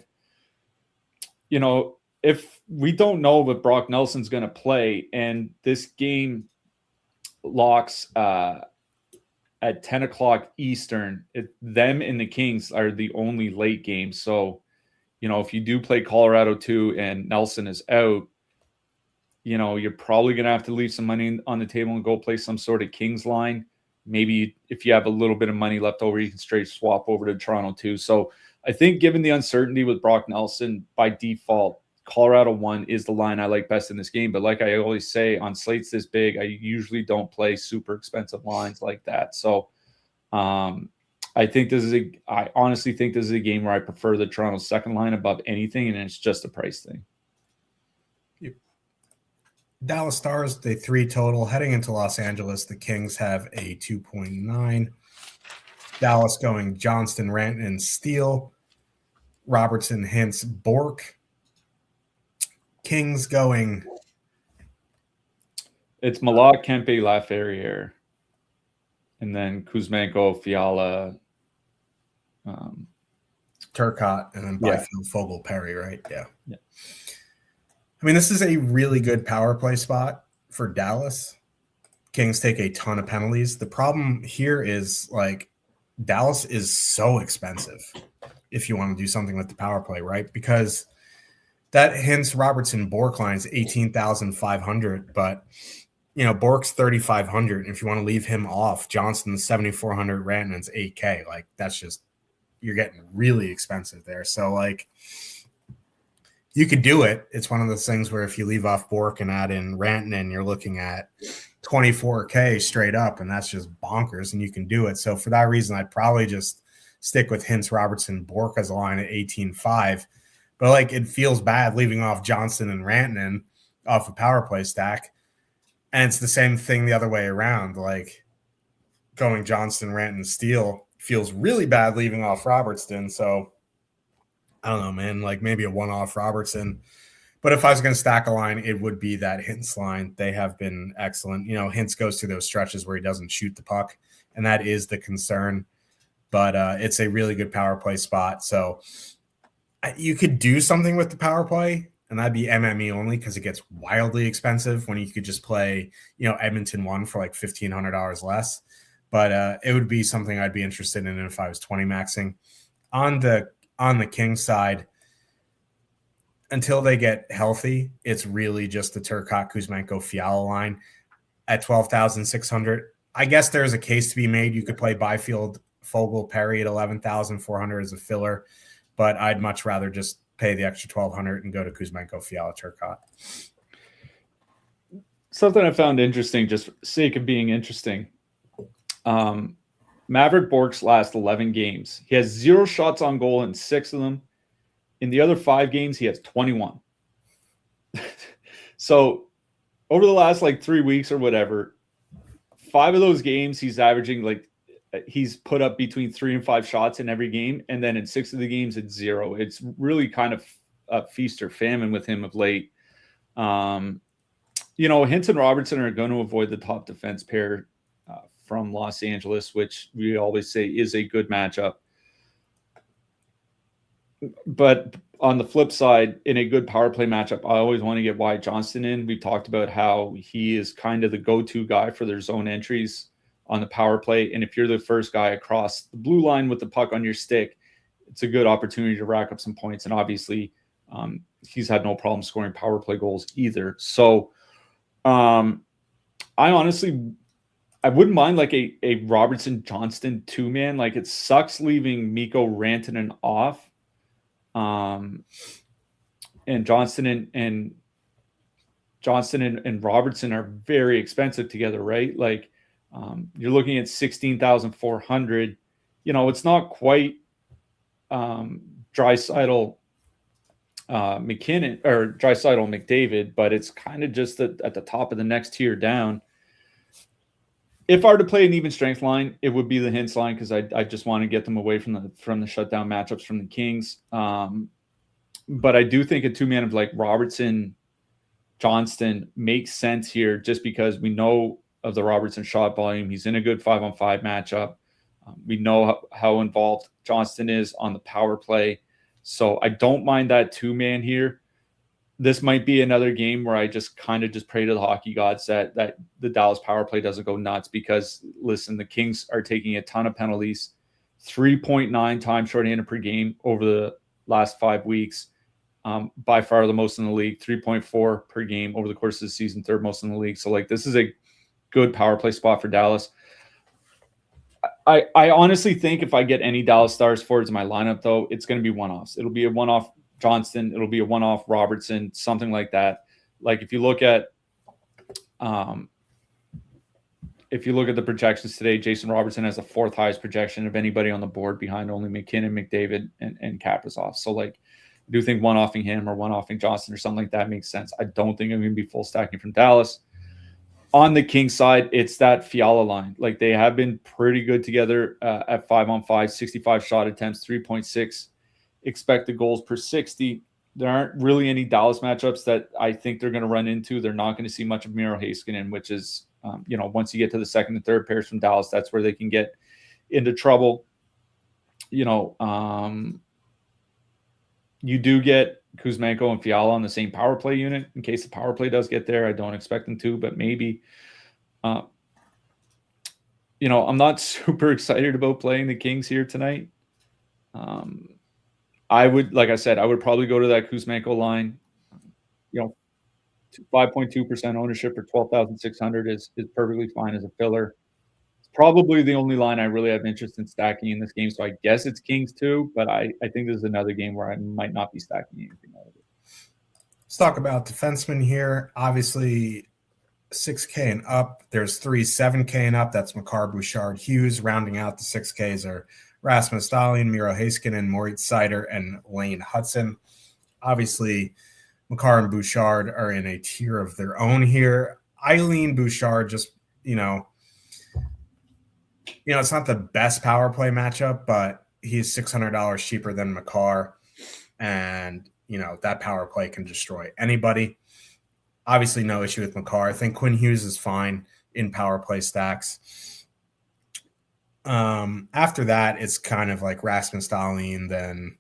[SPEAKER 2] If we don't know if Brock Nelson's going to play and this game locks at 10 o'clock Eastern, them and the Kings are the only late games. So, if you do play Colorado 2 and Nelson is out, you're probably going to have to leave some money on the table and go play some sort of Kings line. Maybe if you have a little bit of money left over, you can straight swap over to Toronto 2. So I think given the uncertainty with Brock Nelson, by default, Colorado 1 is the line I like best in this game. But like I always say, on slates this big, I usually don't play super expensive lines like that. So I honestly think this is a game where I prefer the Toronto second line above anything, and it's just a price thing.
[SPEAKER 1] Dallas Stars, the 3 total. Heading into Los Angeles, the Kings have a 2.9. Dallas going Johnston, Rantanen, Steele. Robertson, Hintz, Bork. Kings going.
[SPEAKER 2] It's Malak, Kempe, Laferriere. And then Kuzmenko, Fiala.
[SPEAKER 1] Turcotte, and then Byfield, Fogle, Perry, right? Yeah. I mean, this is a really good power play spot for Dallas. Kings take a ton of penalties. The problem here is, like, Dallas is so expensive if you want to do something with the power play, right? Because that Hintz, Robertson, Bork line is 18,500, but Bork's 3,500. And if you want to leave him off, Johnston's 7,400, Rantanen's 8K. Like that's just, you're getting really expensive there. So like you could do it. It's one of those things where if you leave off Bork and add in Rantanen, you're looking at 24K straight up, and that's just bonkers, and you can do it. So for that reason, I'd probably just stick with Hintz, Robertson, Bork as a line at 18.5. But like it feels bad leaving off Johnston and Rantanen off a power play stack. And it's the same thing the other way around. Like going Johnston, Rantanen, Steele feels really bad leaving off Robertson. So I don't know, man, like maybe a one-off Robertson. But if I was going to stack a line, it would be that Hintz line. They have been excellent. Hintz goes through those stretches where he doesn't shoot the puck, and that is the concern. But it's a really good power play spot. So you could do something with the power play, and that'd be MME only because it gets wildly expensive when you could just play, Edmonton 1 for like $1,500 less. But it would be something I'd be interested in if I was 20 maxing. On the Kings side, until they get healthy, it's really just the Turcotte, Kuzmenko, Fiala line at 12,600. I guess there's a case to be made. You could play Byfield, Fogle, Perry at 11,400 as a filler, but I'd much rather just pay the extra 1,200 and go to Kuzmenko, Fiala, Turcotte.
[SPEAKER 2] Something I found interesting, just for the sake of being interesting. Maverick Bork's last 11 games, he has 0 shots on goal in 6 of them. In the other 5 games, he has 21. So over the last 3 weeks or whatever, 5 of those games, he's averaging he's put up between 3 and 5 shots in every game. And then in 6 of the games, it's 0. It's really kind of a feast or famine with him of late. Hintz and Robertson are going to avoid the top defense pair from Los Angeles, which we always say is a good matchup. But On the flip side, in a good power play matchup, I always want to get Wyatt Johnston in. We've talked about how he is kind of the go-to guy for their zone entries on the power play. And if you're the first guy across the blue line with the puck on your stick, it's a good opportunity to rack up some points. And obviously, he's had no problem scoring power play goals either. So I wouldn't mind like a Robertson Johnston 2-man. Like, it sucks leaving Mikko Rantanen off. And Johnston and Robertson are very expensive together, right? Like, you're looking at 16,400. It's not quite Draisaitl McKinnon or Draisaitl McDavid, but it's kind of just at the top of the next tier down. If I were to play an even strength line, it would be the Hintz line, because I just want to get them away from the shutdown matchups from the Kings. But I do think a 2-man of like Robertson Johnston makes sense here, just because we know of the Robertson shot volume. He's in a good 5-on-5 matchup. We know how involved Johnston is on the power play. So I don't mind that 2-man here. This might be another game where I just kind of just pray to the hockey gods that the Dallas power play doesn't go nuts, because listen, the Kings are taking a ton of penalties, 3.9 times shorthanded per game over the last 5 weeks. By far the most in the league, 3.4 per game over the course of the season, third most in the league. So like, this is a good power play spot for Dallas. I honestly think if I get any Dallas Stars forwards in my lineup, though, it's going to be one-offs. It'll be a one-off Johnston. It'll be a one-off Robertson, something like that. Like, if you look at the projections today, Jason Robertson has the 4th highest projection of anybody on the board, behind only McKinnon, McDavid, and Kaprizov. So like, I do think one-offing him or one-offing Johnston or something like that makes sense. I don't think I'm going to be full stacking from Dallas. On the Kings side, it's that Fiala line. Like, they have been pretty good together at 5-on-5, 65 shot attempts, 3.6 expected goals per 60. There aren't really any Dallas matchups that I think they're going to run into. They're not going to see much of Miro Heiskanen, which is, once you get to the second and third pairs from Dallas, that's where they can get into trouble. You do get Kuzmenko and Fiala on the same power play unit in case the power play does get there. I don't expect them to, but maybe. I'm not super excited about playing the Kings here tonight. I would probably go to that Kuzmenko line. 5.2% ownership for 12,600 is perfectly fine as a filler. Probably the only line I really have interest in stacking in this game. So I guess it's Kings too, but I think this is another game where I might not be stacking anything out of it.
[SPEAKER 1] Let's talk about defensemen here. Obviously, 6K and up. There's 3 7K and up. That's Makar, Bouchard, Hughes. Rounding out the 6Ks are Rasmus Dahlin, Miro Heiskanen, Moritz Seider, and Lane Hudson. Obviously, Makar and Bouchard are in a tier of their own here. I lean Bouchard just, it's not the best power play matchup, but he's $600 cheaper than Makar. And, that power play can destroy anybody. Obviously, no issue with Makar. I think Quinn Hughes is fine in power play stacks. After that, it's kind of like Rasmus Dahlin. Then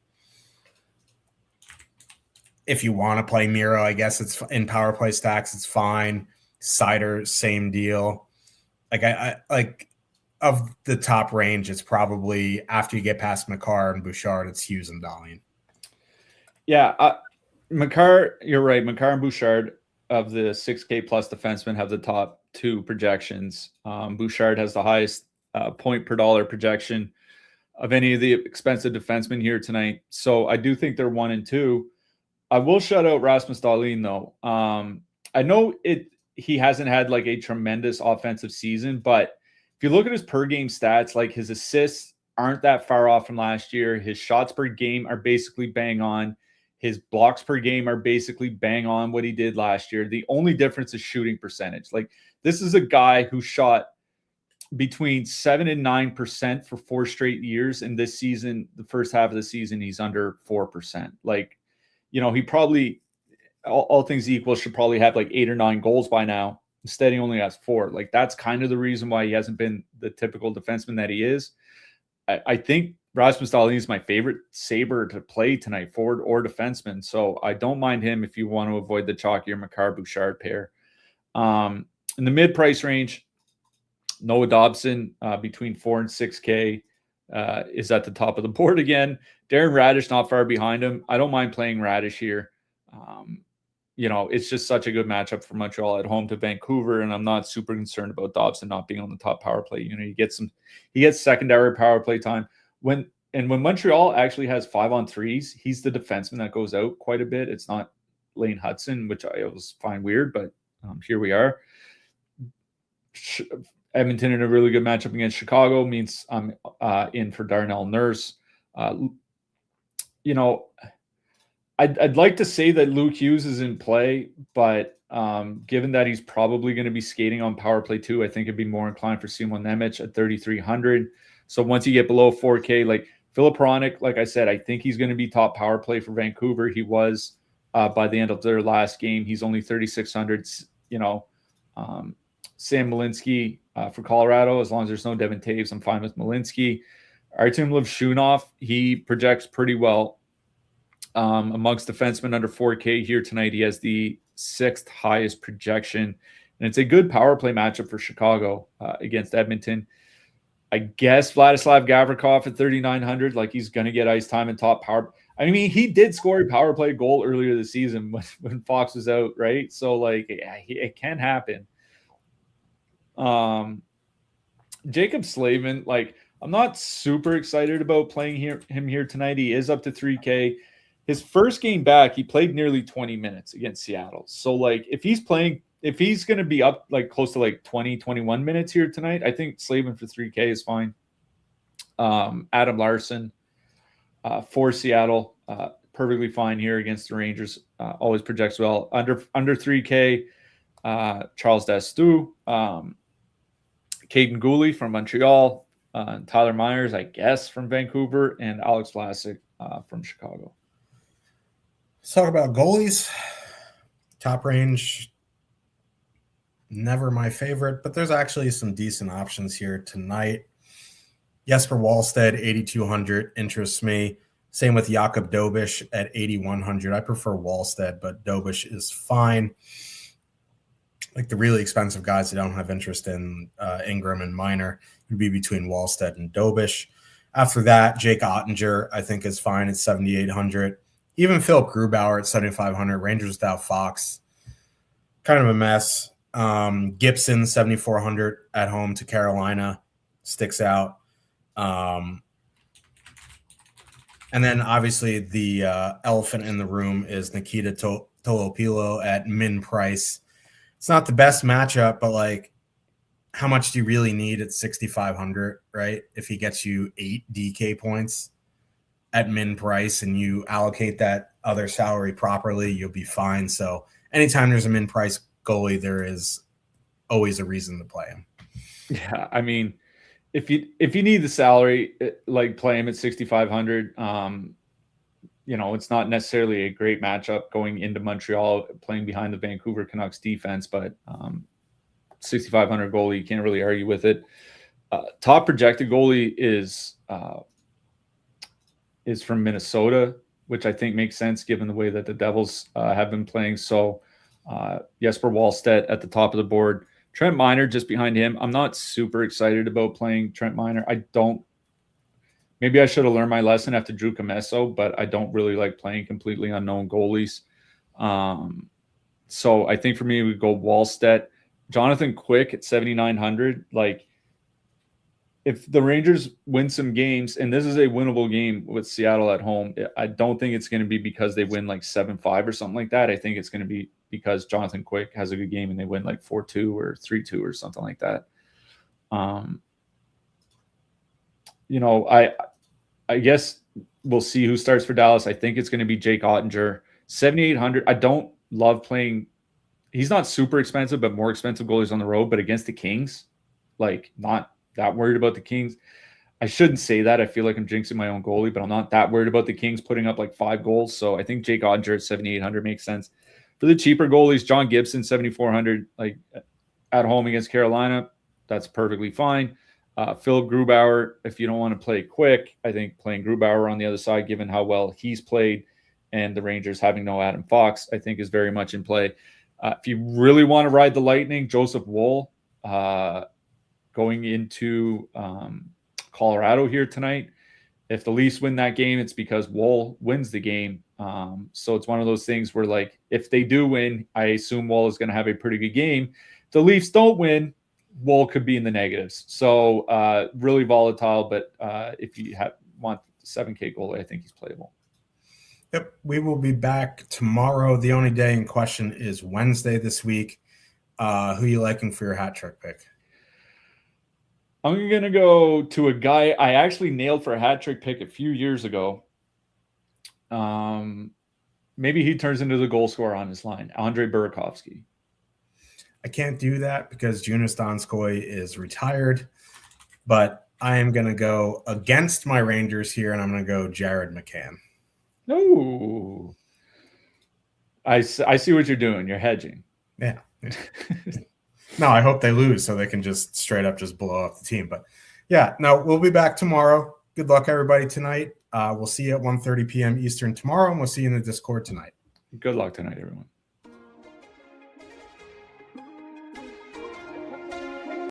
[SPEAKER 1] if you want to play Miro, I guess it's in power play stacks. It's fine. Seider, same deal. Like of the top range, it's probably after you get past Makar and Bouchard, it's Hughes and Dahlin.
[SPEAKER 2] Yeah, Makar, you're right. Makar and Bouchard of the 6K plus defensemen have the top 2 projections. Bouchard has the highest point per dollar projection of any of the expensive defensemen here tonight. So I do think they're 1 and 2. I will shout out Rasmus Dahlin though. I know he hasn't had like a tremendous offensive season, but if you look at his per game stats, like his assists aren't that far off from last year. His shots per game are basically bang on. His blocks per game are basically bang on what he did last year. The only difference is shooting percentage. Like, this is a guy who shot between 7 and 9% for 4 straight years. And this season, the first half of the season, he's under 4%. Like, he probably, all things equal, should probably have like 8 or 9 goals by now. Instead, he only has 4. Like, that's kind of the reason why he hasn't been the typical defenseman that he is. I think Rasmus Dahlin is my favorite Sabre to play tonight, forward or defenseman. So I don't mind him if you want to avoid the chalkier Makar-Bouchard pair. In the mid-price range, Noah Dobson between 4 and 6K is at the top of the board again. Darren Radish not far behind him. I don't mind playing Radish here. It's just such a good matchup for Montreal at home to Vancouver, and I'm not super concerned about Dobson not being on the top power play. He gets secondary power play time. When Montreal actually has 5-on-3s, he's the defenseman that goes out quite a bit. It's not Lane Hudson, which I always find weird, but here we are. Edmonton in a really good matchup against Chicago means I'm in for Darnell Nurse. I'd like to say that Luke Hughes is in play, but given that he's probably going to be skating on power play 2, I think it'd be more inclined for Simon Nemec at 3,300. So once you get below 4K, like Filip Hronek, like I said, I think he's going to be top power play for Vancouver. He was by the end of their last game. He's only 3,600. Sam Malinsky for Colorado, as long as there's no Devin Taves, I'm fine with Malinsky. Artem Levshunov, he projects pretty well. Amongst defensemen under 4K here tonight, he has the 6th highest projection, and it's a good power play matchup for Chicago against Edmonton. I guess Vladislav Gavrikov at 3,900, like he's going to get ice time and top power. I mean, he did score a power play goal earlier this season when Fox was out, right? So, like, it can happen. Jacob Slavin, like, I'm not super excited about playing him here tonight. He is up to 3K. His first game back, he played nearly 20 minutes against Seattle. So, like, if he's going to be up, like, close to, like, 20, 21 minutes here tonight, I think Slavin for 3K is fine. Adam Larson for Seattle, perfectly fine here against the Rangers. Always projects well. Under 3K, Charles Dastou, Caden Gooley from Montreal, Tyler Myers, I guess, from Vancouver, and Alex Vlasic from Chicago.
[SPEAKER 1] Let's talk about goalies. Top range, never my favorite, but there's actually some decent options here tonight. Jesper Wallstedt, 8,200, interests me. Same with Jakob Dobish at 8,100. I prefer Wallstedt, but Dobish is fine. Like the really expensive guys that don't have interest in Ingram and Minor would be between Wallstedt and Dobish. After that, Jake Ottinger, I think, is fine at 7,800. Even Philip Grubauer at 7,500. Rangers without Fox, kind of a mess. Gibson, 7,400 at home to Carolina, sticks out. And then obviously the elephant in the room is Nikita Tolopilo at min price. It's not the best matchup, but like, how much do you really need at 6,500, right? If he gets you 8 DK points at min price and you allocate that other salary properly, you'll be fine. So anytime there's a min price goalie, there is always a reason to play him.
[SPEAKER 2] Yeah, I mean, if you need the salary, like, play him at 6,500. It's not necessarily a great matchup going into Montreal, playing behind the Vancouver Canucks defense, but 6,500 goalie, you can't really argue with it. Top projected goalie is from Minnesota, which I think makes sense given the way that the Devils have been playing. So Jesper Wallstedt at the top of the board. Trent Miner just behind him. I'm not super excited about playing Trent Miner. Maybe I should have learned my lesson after Drew Comesso, but I don't really like playing completely unknown goalies. So I think for me, we go Wallstedt. Jonathan Quick at 7,900. Like, if the Rangers win some games, and this is a winnable game with Seattle at home, I don't think it's going to be because they win like 7-5 or something like that. I think it's going to be because Jonathan Quick has a good game and they win like 4-2 or 3-2 or something like that. I guess we'll see who starts for Dallas. I think it's going to be Jake Ottinger, 7,800. I don't love playing. He's not super expensive, but more expensive goalies on the road. But against the Kings, like, not that worried about the Kings. I shouldn't say that. I feel like I'm jinxing my own goalie, but I'm not that worried about the Kings putting up like 5 goals. So I think Jake Ottinger at 7,800 makes sense. For the cheaper goalies, John Gibson, 7,400, like, at home against Carolina, that's perfectly fine. Phil Grubauer, if you don't want to play quick, I think playing Grubauer on the other side, given how well he's played, and the Rangers having no Adam Fox, I think is very much in play. If you really want to ride the Lightning, Joseph Woll going into Colorado here tonight. If the Leafs win that game, it's because Woll wins the game. So it's one of those things where, like, if they do win, I assume Woll is going to have a pretty good game. If the Leafs don't win, Woll could be in the negatives. So really volatile, but if you want 7K goalie, I think he's playable.
[SPEAKER 1] Yep, we will be back tomorrow. The only day in question is Wednesday this week. Who are you liking for your hat trick pick?
[SPEAKER 2] I'm going to go to a guy I actually nailed for a hat trick pick a few years ago. Maybe he turns into the goal scorer on his line, Andre Burakovsky.
[SPEAKER 1] I can't do that because Jonas Donskoy is retired, but I am going to go against my Rangers here, and I'm going to go Jared McCann.
[SPEAKER 2] No, I see what you're doing. You're hedging.
[SPEAKER 1] Yeah. No, I hope they lose so they can just straight up just blow up the team. But yeah, no, we'll be back tomorrow. Good luck, everybody, tonight. We'll see you at 1:30 p.m. Eastern tomorrow, and we'll see you in the Discord tonight.
[SPEAKER 2] Good luck tonight, everyone.